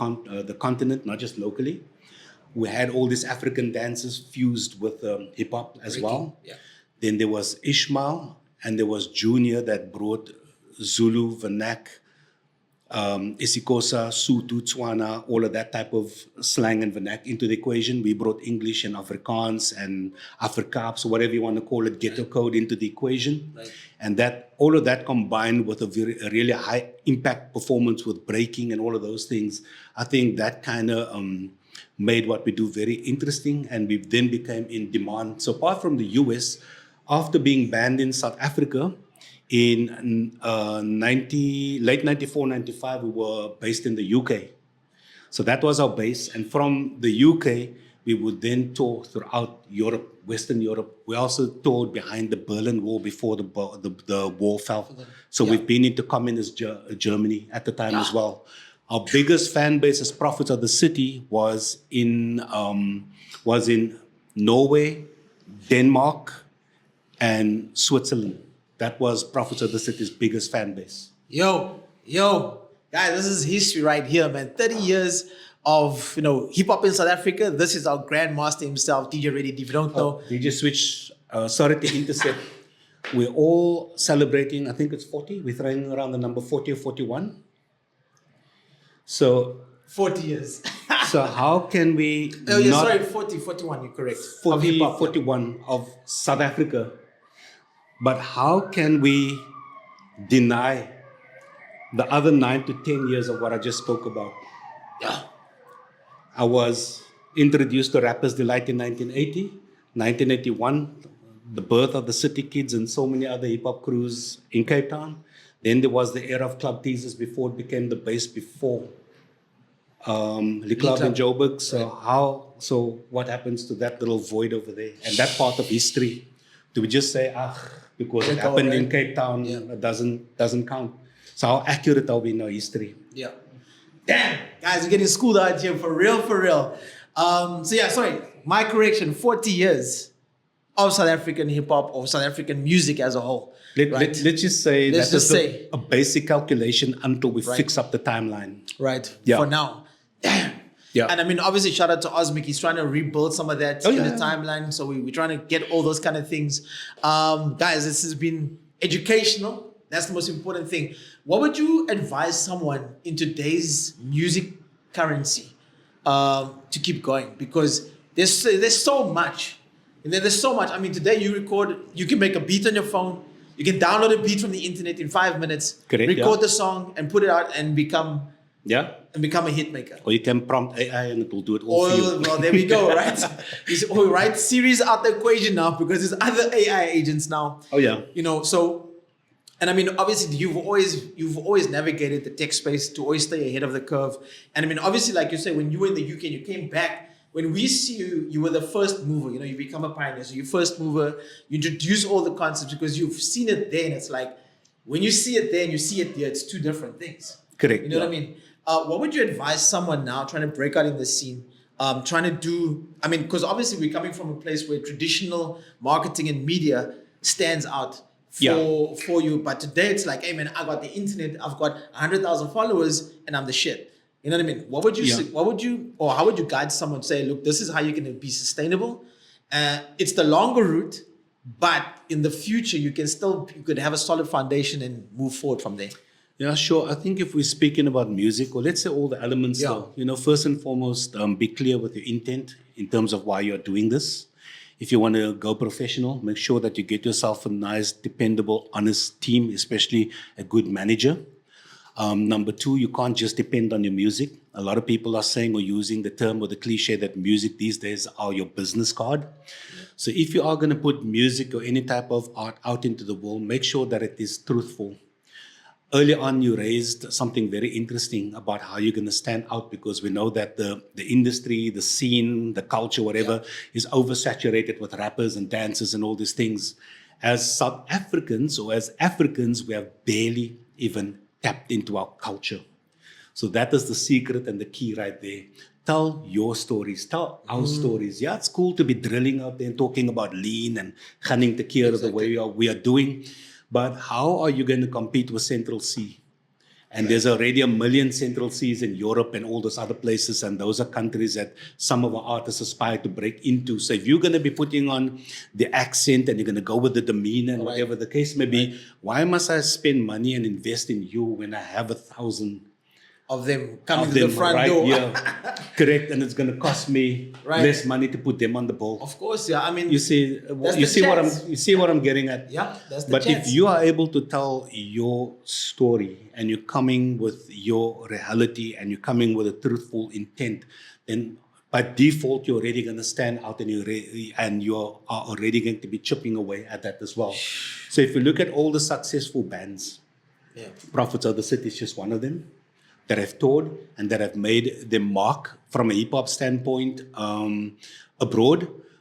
continent, not just locally. We had all these African dances fused with hip hop as well. Yeah. Then there was Ishmael, and there was Junior that brought Zulu, Vernac, isiXhosa, Sotho, Tswana, all of that type of slang and vernac into the equation. We brought English and Afrikaans and Afrikaans, whatever you want to call it, ghetto code into the equation. Right. And that all of that combined with a really high impact performance with breaking and all of those things, I think that kind of made what we do very interesting, and we then became in demand. So apart from the US, after being banned in South Africa, in late 94, 95, we were based in the UK. So that was our base. And from the UK, we would then tour throughout Europe, Western Europe. We also toured behind the Berlin Wall before the wall fell. So we've been into communist Germany at the time as well. Our biggest fan base as Prophets of the City was in Norway, Denmark, and Switzerland. That was Prophets of the City's biggest fan base. Yo, guys, this is history right here, man. 30 years of hip hop in South Africa. This is our grandmaster himself, DJ Ready D. If you don't know, DJ Switch. Sorry to intercept. We're all celebrating. I think it's 40. We're throwing around the number 40 or 41. So 40 years. So how can we? 40, 41. You're correct. 40, 41 of South Africa. But how can we deny the other 9 to 10 years of what I just spoke about? Yeah. I was introduced to Rapper's Delight in 1980, 1981, the birth of the City Kids and so many other hip-hop crews in Cape Town. Then there was the era of Club Teasers before it became the base before the club in Joburg. So what happens to that little void over there? And that part of history, do we just say, because it happened in Cape Town, it doesn't count? So how accurate are we in our history? Yeah. Damn, guys, you're getting schooled out here for real. My correction, 40 years. of South African hip hop or South African music as a whole. Let's just say Let's that just is say. a basic calculation until we Right. fix up the timeline. Right. Yeah. For now. Damn. Yeah. And I mean, obviously, shout out to Osmic. He's trying to rebuild some of that Oh, in yeah. the timeline. So we're trying to get all those kind of things. Guys, this has been educational. That's the most important thing. What would you advise someone in today's music currency to keep going? Because there's so much. And then there's so much. I mean, today you can make a beat on your phone. You can download a beat from the internet in 5 minutes. Correct, Record yeah. the song and put it out and become Yeah. a hit maker. Or you can prompt AI and it will do it all Or, for you. well, there we go, right? Or write Siri's out the equation now because there's other AI agents now. Oh, yeah. So, and I mean, obviously, you've always navigated the tech space to always stay ahead of the curve. And I mean, obviously, like you say, when you were in the UK and you came back, when we see you, you were the first mover. You become a pioneer. So you first mover. You introduce all the concepts because you've seen it there, and it's like when you see it there and you see it there, it's two different things. Correct, You know what I yeah. mean? What would you advise someone now trying to break out in the scene, trying to do? I mean, because obviously we're coming from a place where traditional marketing and media stands out for you, but today it's like, hey man, I got the internet, I've got 100,000 followers, and I'm the shit. You know what I mean? What would you Yeah. say? What would you, or how would you guide someone to say, look, this is how you're going to be sustainable? It's the longer route, but in the future you could have a solid foundation and move forward from there. Yeah, sure. I think if we're speaking about music, or let's say all the elements, Yeah. though, first and foremost, be clear with your intent in terms of why you're doing this. If you want to go professional, make sure that you get yourself a nice, dependable, honest team, especially a good manager. Number two, you can't just depend on your music. A lot of people are saying or using the term or the cliche that music these days are your business card. So if you are going to put music or any type of art out into the world, make sure that it is truthful. Earlier on, you raised something very interesting about how you're going to stand out, because we know that the industry, the scene, the culture, whatever, is oversaturated with rappers and dancers and all these things. As South Africans or as Africans, we have barely even tapped into our culture. So that is the secret and the key right there. Tell your stories, tell our stories. Yeah, it's cool to be drilling out there and talking about lean and gunning the care of the way we are doing. But how are you going to compete with Central C? And there's already 1 million Central Cs in Europe and all those other places. And those are countries that some of our artists aspire to break into. So if you're going to be putting on the accent and you're going to go with the demeanor and whatever the case may be, why must I spend money and invest in you when I have 1,000 Of them coming of to them the front right door? here? Correct. And it's going to cost me less money to put them on the ball. Of course, yeah. I mean, You see, That's you the see what chance. you see what I'm getting at. Yeah, that's the But chance. if you are able to tell your story and you're coming with your reality and you're coming with a truthful intent, then by default you're already going to stand out and you are already going to be chipping away at that as well. So if you look at all the successful bands, Prophets of the City is just one of them that have toured and that have made their mark from a hip-hop standpoint abroad.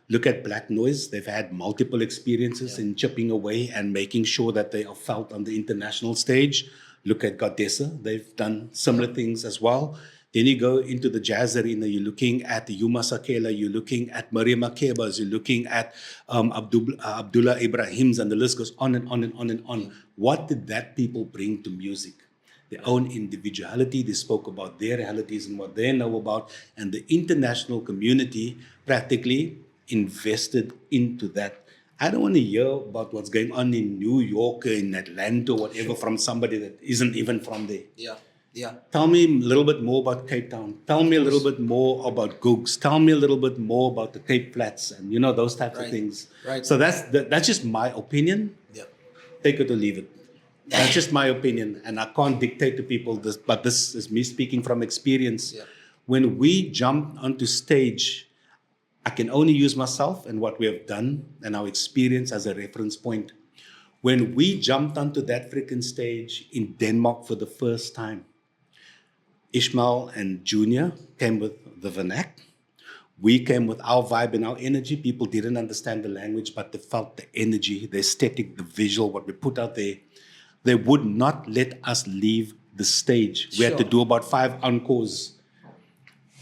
Look at Black Noise. They've had multiple experiences in chipping away and making sure that they are felt on the international stage. Look at Godessa. They've done similar things as well. Then you go into the jazz arena, you're looking at Yuma Sakela, you're looking at Maria Makebas, you're looking at Abdullah Ibrahims, and the list goes on and on and on and on. What did that people bring to music? Their own individuality. They spoke about their realities and what they know about, and the international community practically invested into that. I don't want to hear about what's going on in New York, in Atlanta, whatever, from somebody that isn't even from there. Yeah. Tell me a little bit more about Cape Town. Tell me a little bit more about Googs. Tell me a little bit more about the Cape Flats and those types of things. Right. So that's just my opinion. Yeah. Take it or leave it. That's just my opinion, and I can't dictate to people this. But this is me speaking from experience. Yeah. When we jump onto stage, I can only use myself and what we have done and our experience as a reference point. When we jumped onto that freaking stage in Denmark for the first time, Ishmael and Junior came with the vernac. We came with our vibe and our energy. People didn't understand the language, but they felt the energy, the aesthetic, the visual, what we put out there. They would not let us leave the stage. We had to Sure. do about 5 encores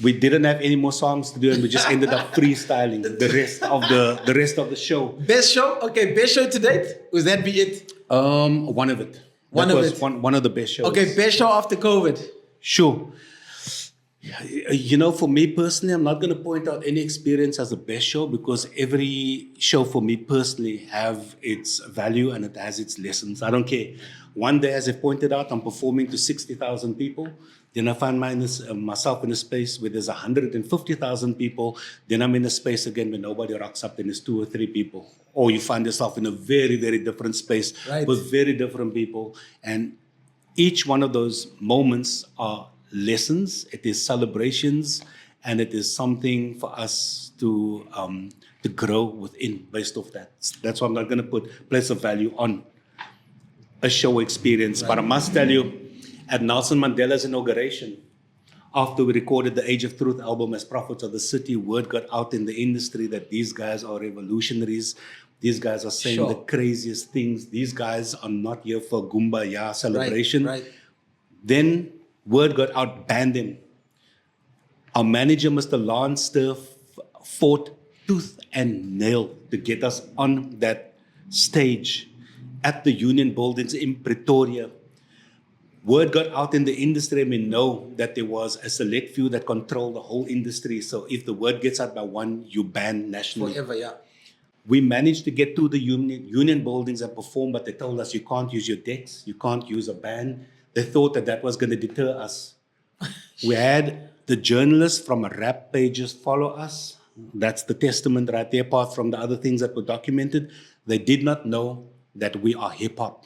we didn't have any more songs to do, and we just ended up freestyling the rest of the show. Best show? Okay, best show to date? Was that be it? One of it. One That of was it. one of the best shows. Okay, best show after COVID. Sure. You know, for me personally, I'm not going to point out any experience as a best show, because every show for me personally have its value and it has its lessons. I don't care. One day, as I pointed out, I'm performing to 60,000 people. Then I find myself in a space where there's 150,000 people. Then I'm in a space again where nobody rocks up, then there's 2 or 3 people. Or you find yourself in a very, very different space Right. with very different people. And each one of those moments are lessons, it is celebrations, and it is something for us to grow within based off that. That's why I'm not going to put place of value on a show experience. But I must tell you, at Nelson Mandela's inauguration, after we recorded the Age of Truth album as Prophets of the City, word got out in the industry that these guys are revolutionaries. These guys are saying the craziest things. These guys are not here for Kumbaya celebration. Right. Then word got out, banned him. Our manager, Mr. Lance Stir, fought tooth and nail to get us on that stage at the Union Buildings in Pretoria. Word got out in the industry, and we know that there was a select few that control the whole industry. So if the word gets out by one, you ban nationally. Forever, yeah. We managed to get to the union buildings and perform, but they told us you can't use your decks, you can't use a band. They thought that was going to deter us. We had the journalists from rap pages follow us. That's the testament right there, apart from the other things that were documented. They did not know that we are hip hop.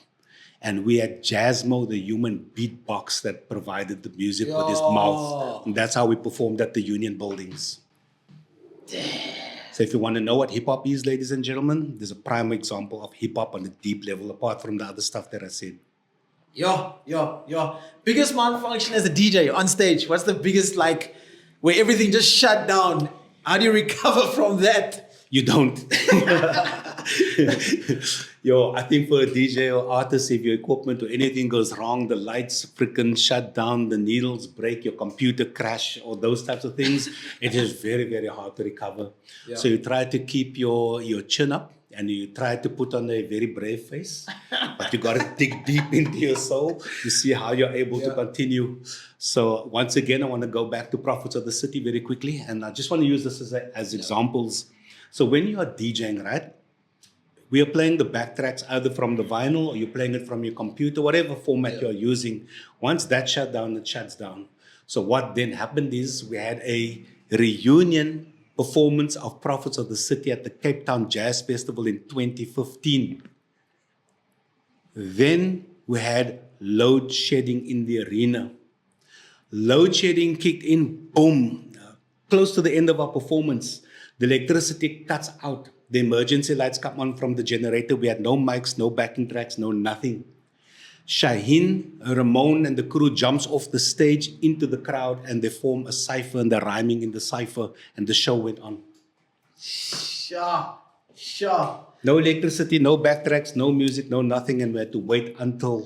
And we had Jazzmo, the human beatbox that provided the music with his mouth. And that's how we performed at the union buildings. So if you want to know what hip hop is, ladies and gentlemen, there's a prime example of hip hop on a deep level, apart from the other stuff that I said. Yo. Biggest malfunction as a DJ on stage. What's the biggest, where everything just shut down? How do you recover from that? You don't. I think for a DJ or artist, if your equipment or anything goes wrong, the lights freaking shut down, the needles break, your computer crash, or those types of things, it is very, very hard to recover. Yeah. So you try to keep your chin up, and you try to put on a very brave face, but you got to dig deep into your soul to see how you're able to continue. So once again, I want to go back to Prophets of the City very quickly, and I just want to use this as examples. So when you are DJing, right, we are playing the backtracks either from the vinyl or you're playing it from your computer, whatever format you're using. Once that shut down, it shuts down. So what then happened is we had a reunion performance of Prophets of the City at the Cape Town Jazz Festival in 2015. Then we had load shedding in the arena. Load shedding kicked in, boom, close to the end of our performance. The electricity cuts out. The emergency lights come on from the generator. We had no mics, no backing tracks, no nothing. Shaheen, Ramon, and the crew jumps off the stage into the crowd, and they form a cipher, and they're rhyming in the cipher, and the show went on. Sure. No electricity, no backtracks, no music, no nothing, and we had to wait until,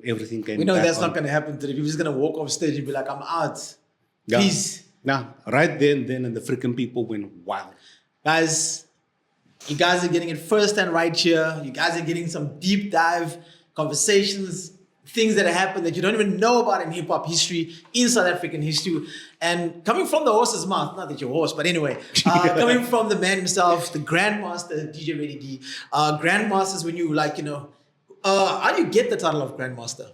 everything came back. We know that's not going to happen today. You're just going to walk off stage and be like, I'm out. Peace. Right then, and the freaking people went wild. Guys, you guys are getting it firsthand right here. You guys are getting some deep dive conversations, things that have happened that you don't even know about in hip-hop history, in South African history. And coming from the horse's mouth, not that you're a horse, but anyway, coming from the man himself, the Grandmaster, DJ Ready D. Grandmasters, when you how do you get the title of Grandmaster?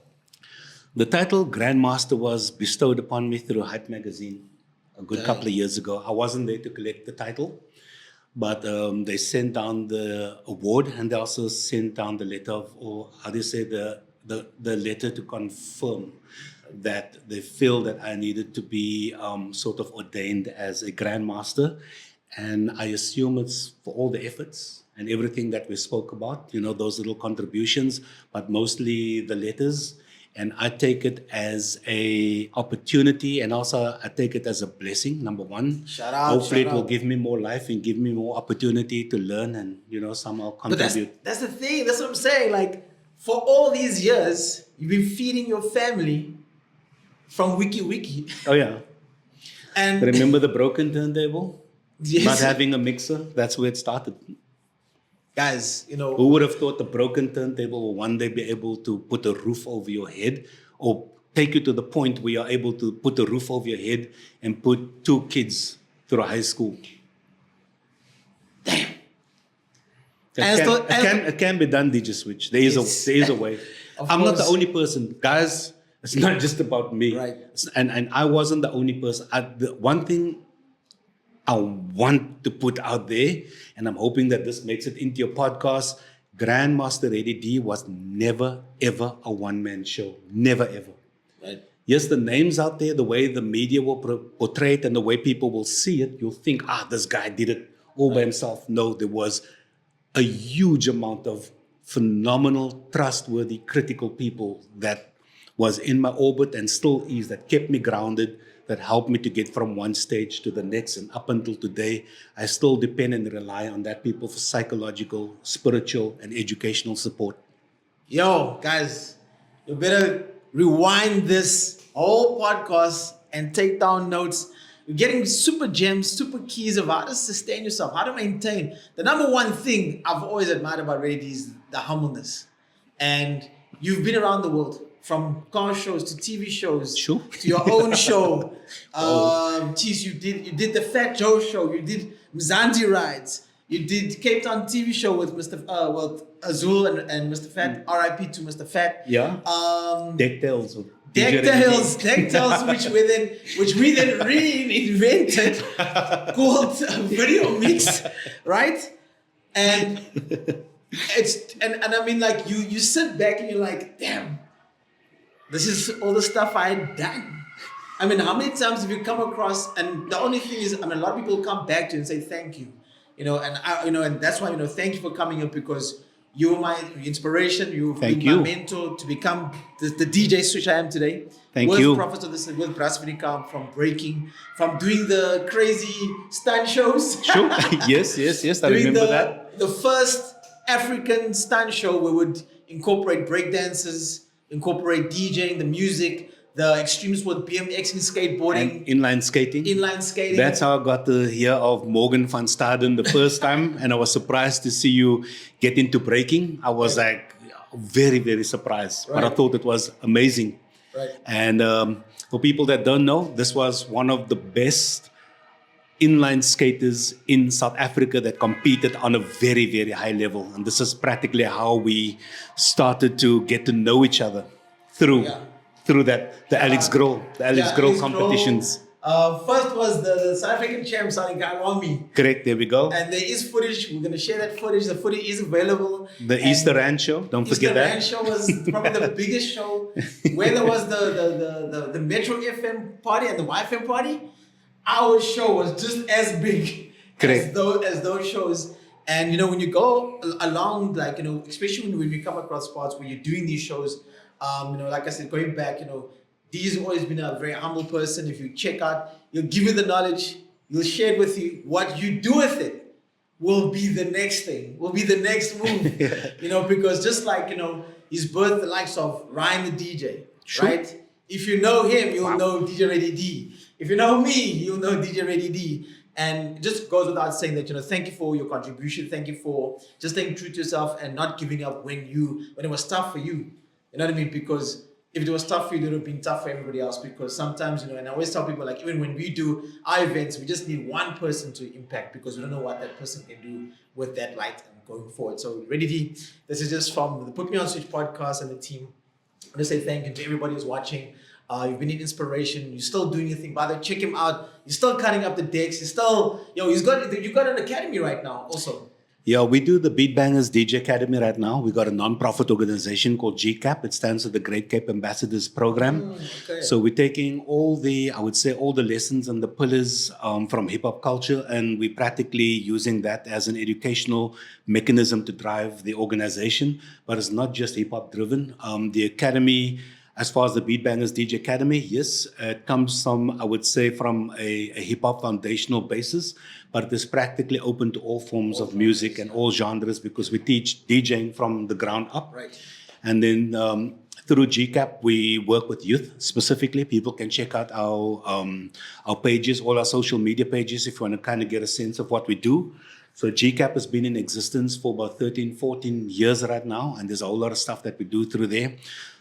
The title Grandmaster was bestowed upon me through Hype magazine a good couple of years ago. I wasn't there to collect the title, but they sent down the award, and they also sent down the letter of, or how do you say, the letter to confirm that they feel that I needed to be sort of ordained as a Grandmaster. And I assume it's for all the efforts and everything that we spoke about, those little contributions, but mostly the letters. And I take it as a opportunity, and also I take it as a blessing, number one. Shout out. Hopefully it will give me more life and give me more opportunity to learn and, somehow contribute. But that's the thing. That's what I'm saying. For all these years, you've been feeding your family from Wiki. Oh, yeah. And Remember the broken turntable? yes, Not having a mixer? That's where it started. guys, Who would have thought the broken turntable will one day be able to put a roof over your head or take you to the point where you're able to put a roof over your head and put 2 kids through high school? damn. It can be done, DJ Switch. There is Yes. there is a way. Of I'm not the course. only person. Guys, it's not just about me. Right. And I wasn't the only person. The one thing I want to put out there, and I'm hoping that this makes it into your podcast, Grandmaster Eddie D was never, ever a one-man show. Never, ever. Right. Yes, the names out there, the way the media will portray it and the way people will see it, you'll think, this guy did it all by himself. No, there was a huge amount of phenomenal, trustworthy, critical people that was in my orbit and still is, that kept me grounded, that helped me to get from one stage to the next. And up until today, I still depend and rely on that people for psychological, spiritual, and educational support. Yo, guys, you better rewind this whole podcast and take down notes. You're getting super gems, super keys of how to sustain yourself, how to maintain. The number one thing I've always admired about Reddy is the humbleness. And you've been around the world, from car shows to TV shows, Sure. to your own show. Geez, you did the Fat Joe show, you did Mzansi rides, you did Cape Town TV show with Mr. Azul and Mr. Fat. R.I.P. to Mr. Fat. Yeah. Decktails. Decktails, which we then reinvented, called video mix, right? And I mean, like you sit back and you're like, damn, this is all the stuff I had done. I mean, how many times have you come across? And the only thing is, I mean, a lot of people come back to you and say thank you, and that's why, thank you for coming up, because you were my inspiration. You've been my mentor to become the DJ Switch I am today. Thank you. Prophets of this, with Brasvinica, from breaking, from doing the crazy stunt shows. Sure. Yes. I remember that. The first African stunt show where we would incorporate breakdancers, incorporate DJing, the music, the extreme sport, BMX and skateboarding. And inline skating. That's how I got to hear of Morgan van Staden the first time. And I was surprised to see you get into breaking. I was like very, very surprised. Right. But I thought it was amazing. Right. And for people that don't know, this was one of the best inline skaters in South Africa that competed on a very, very high level. And this is practically how we started to get to know each other through that, the Alex Grohl competitions. First was the South African champ, Sonny Gawami. Correct, there we go. And there is footage. We're going to share that footage. The footage is available. The Easter Rand show, don't forget that. Easter Rand show was probably the biggest show. Where there was the Metro FM party and the YFM party, our show was just as big as those shows. And when you go along, like especially when you come across spots where you're doing these shows, like I said, going back, Dee's always been a very humble person. If you check out, he'll give you the knowledge, he'll share it with you. What you do with it will be the next thing, will be the next move. Because just like, he's birthed the likes of Ryan the DJ, right? If you know him, you'll know DJ Ready D. If you know me, you'll know DJ Ready D. And it just goes without saying that, thank you for your contribution. Thank you for just staying true to yourself and not giving up when it was tough for you. You know what I mean? Because if it was tough for you, it would have been tough for everybody else. Because sometimes, and I always tell people, like, even when we do our events, we just need one person to impact, because we don't know what that person can do with that light and going forward. So, Ready D, this is just from the Put Me On Switch podcast and the team. I want to say thank you to everybody who's watching. You've been an inspiration. You're still doing your thing. By the way, check him out. You're still cutting up the decks. You're still, you got an academy right now also. Yeah, we do the Beat Bangers DJ Academy right now. We got a non-profit organization called GCAP. It stands for the Great Cape Ambassadors Program. Okay. So we're taking all the lessons and the pillars from hip-hop culture, and we're practically using that as an educational mechanism to drive the organization. But it's not just hip-hop driven. The academy, as far as the Beat Bangers DJ Academy, yes, it comes from a hip-hop foundational basis, but it is practically open to all forms of music and all genres, because we teach DJing from the ground up. Right. And then Through GCAP, we work with youth specifically. People can check out our pages, all our social media pages, if you want to kind of get a sense of what we do. So GCAP has been in existence for about 13, 14 years right now, and there's a whole lot of stuff that we do through there.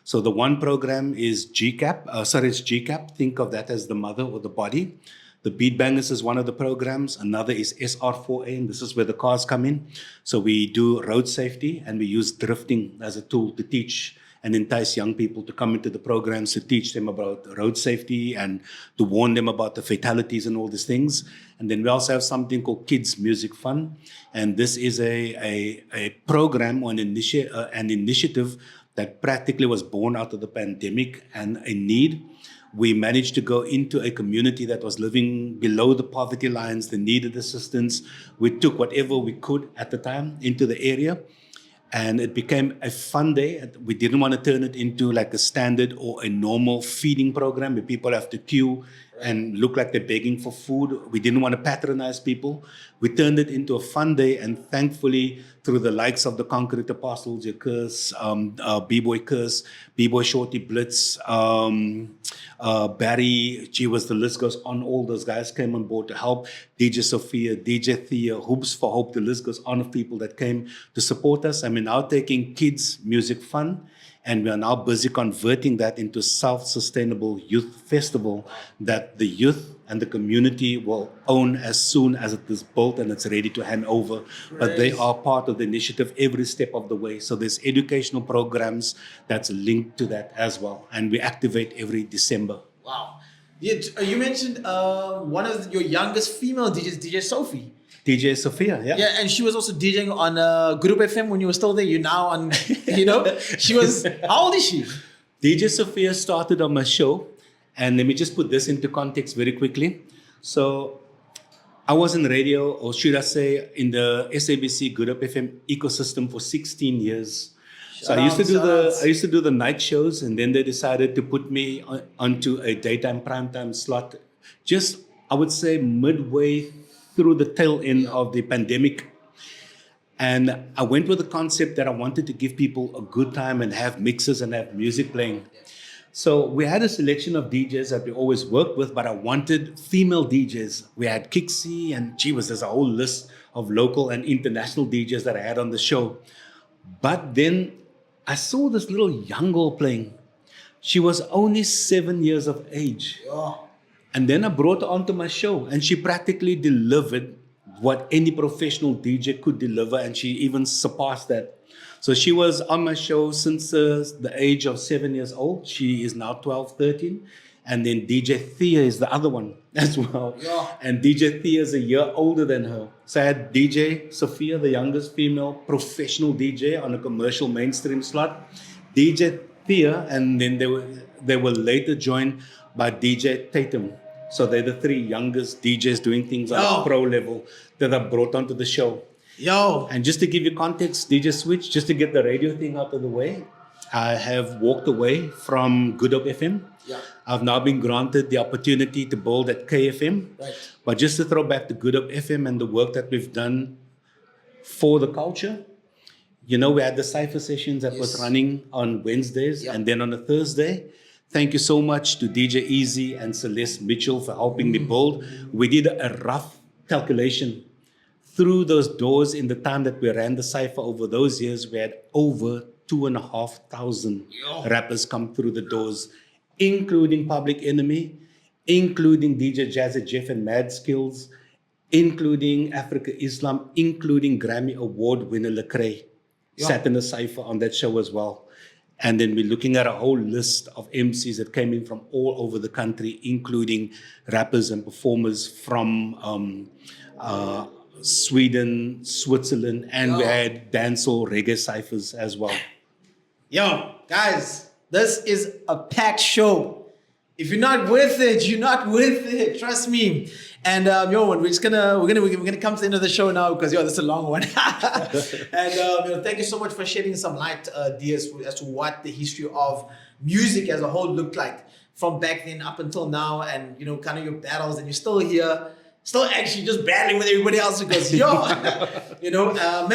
So the one program is GCAP. It's GCAP. Think of that as the mother or the body. The Beat Bangers is one of the programs. Another is SR4A, and this is where the cars come in. So we do road safety, and we use drifting as a tool to teach and entice young people to come into the programs, to teach them about road safety and to warn them about the fatalities and all these things. And then we also have something called Kids Music Fun. And this is a program or an initiative that practically was born out of the pandemic and a need. We managed to go into a community that was living below the poverty lines, they needed assistance. We took whatever we could at the time into the area, and it became a fun day. We didn't want to turn it into like a standard or a normal feeding program where people have to queue and look like they're begging for food. We didn't want to patronize people. We turned it into a fun day, and thankfully, through the likes of the Concrete Apostles, your Curse, B-Boy Curse, B-Boy Shorty Blitz, Barry, the list goes on. All those guys came on board to help. DJ Sophia, DJ Thea, Hoops for Hope, the list goes on of people that came to support us. And we're now taking kids music fun, and we are now busy converting that into a self-sustainable youth festival that the youth and the community will own as soon as it is built and it's ready to hand over. But they are part of the initiative every step of the way. So there's educational programs that's linked to that as well. And we activate every December. Wow. You mentioned one of your youngest female DJs, DJ Sophie. DJ Sophia, yeah. Yeah, and she was also DJing on Group FM when you were still there. You're now on, she was, how old is she? DJ Sophia started on my show. And let me just put this into context very quickly. So I was in radio, or should I say in the SABC Good Up FM ecosystem for 16 years. So I used to do the night shows, and then they decided to put me onto a daytime primetime slot. Just, I would say, midway through the tail end of the pandemic. And I went with the concept that I wanted to give people a good time and have mixes and have music playing. So we had a selection of DJs that we always worked with, but I wanted female DJs. We had Kixie, and there's a whole list of local and international DJs that I had on the show. But then I saw this little young girl playing. She was only 7 years of age. Oh. And then I brought her onto my show, and she practically delivered what any professional DJ could deliver, and she even surpassed that. So she was on my show since the age of 7 years old. She is now 12, 13. And then DJ Thea is the other one as well. Yeah. And DJ Thea is a year older than her. So I had DJ Sophia, the youngest female professional DJ on a commercial mainstream slot. DJ Thea, and then they were later joined by DJ Tatum. So they're the three youngest DJs doing things on a pro level that I brought onto the show. Yo. And just to give you context, DJ Switch, just to get the radio thing out of the way, I have walked away from Good Up FM. Yeah. I've now been granted the opportunity to build at KFM. Right. But just to throw back to Good Up FM and the work that we've done for the culture, we had the cypher sessions that was running on Wednesdays and then on a Thursday. Thank you so much to DJ Easy and Celeste Mitchell for helping me build. We did a rough calculation. Through those doors, in the time that we ran the cypher over those years, we had over 2,500 rappers come through the doors, including Public Enemy, including DJ Jazzy Jeff and Mad Skills, including Africa Islam, including Grammy Award winner Lecrae. Sat in the cypher on that show as well. And then we're looking at a whole list of MCs that came in from all over the country, including rappers and performers from Sweden, Switzerland, and we had dancehall reggae cyphers as well. Yo, guys, this is a packed show. If you're not with it, you're not with it. Trust me. And we're gonna come to the end of the show now because this is a long one. And thank you so much for shedding some light, DS, as to what the history of music as a whole looked like from back then up until now, and kind of your battles, and you're still here. Still actually just battling with everybody else because, make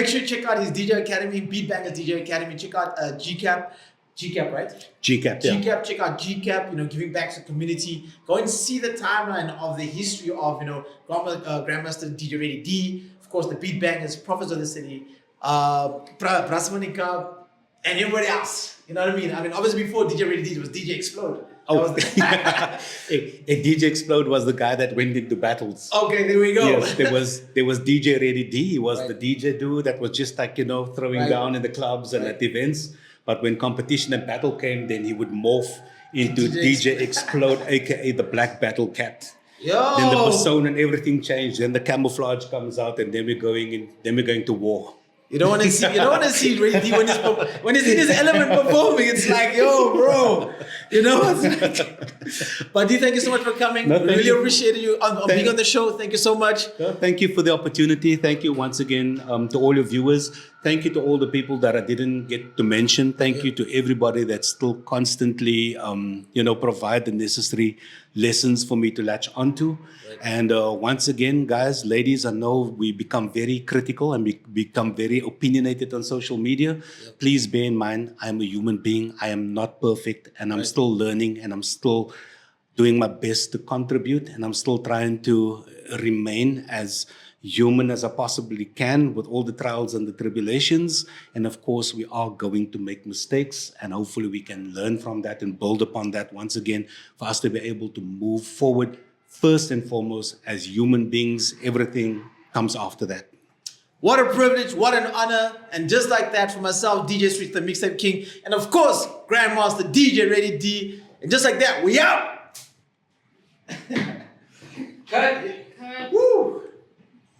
sure you check out his DJ Academy, Beat Bangers DJ Academy. Check out GCAP. GCAP, right? GCAP, yeah. GCAP, check out GCAP, giving back to the community. Go and see the timeline of the history of, Grandmaster DJ Ready D, of course, the Beat Bangers, Prophets of the City, Brasmanica, and everybody else. You know what I mean? I mean, obviously before DJ Ready D, it was DJ Explode. Oh, DJ Explode was the guy that went into battles. Okay, there we go. Yes, there was DJ Ready D. He was Right. the DJ dude that was just like, throwing Right. down in the clubs and at events. But when competition and battle came, then he would morph into DJ Explode, aka the Black Battle Cat. Yo! Then the persona and everything changed. Then the camouflage comes out, and then we're going to war. You don't want to see Ray D when he's in his element performing. It's like, yo, bro. But D, thank you so much for coming. No, thank Really you. appreciate you on being on the show. Thank you so much. Well, thank you for the opportunity. Thank you once again to all your viewers. Thank you to all the people that I didn't get to mention. Thank you to everybody that still constantly, provide the necessary lessons for me to latch onto. Right. And once again, guys, ladies, I know we become very critical and we become very opinionated on social media. Yep. Please bear in mind, I am a human being. I am not perfect, and I'm still learning, and I'm still doing my best to contribute, and I'm still trying to remain as human as I possibly can with all the trials and the tribulations. And of course, we are going to make mistakes, and hopefully we can learn from that and build upon that once again for us to be able to move forward first and foremost as human beings. Everything comes after that. What a privilege, what an honor. And just like that, for myself, DJ Street, the Mixtape King, and of course, Grandmaster DJ Ready D. And just like that, we out.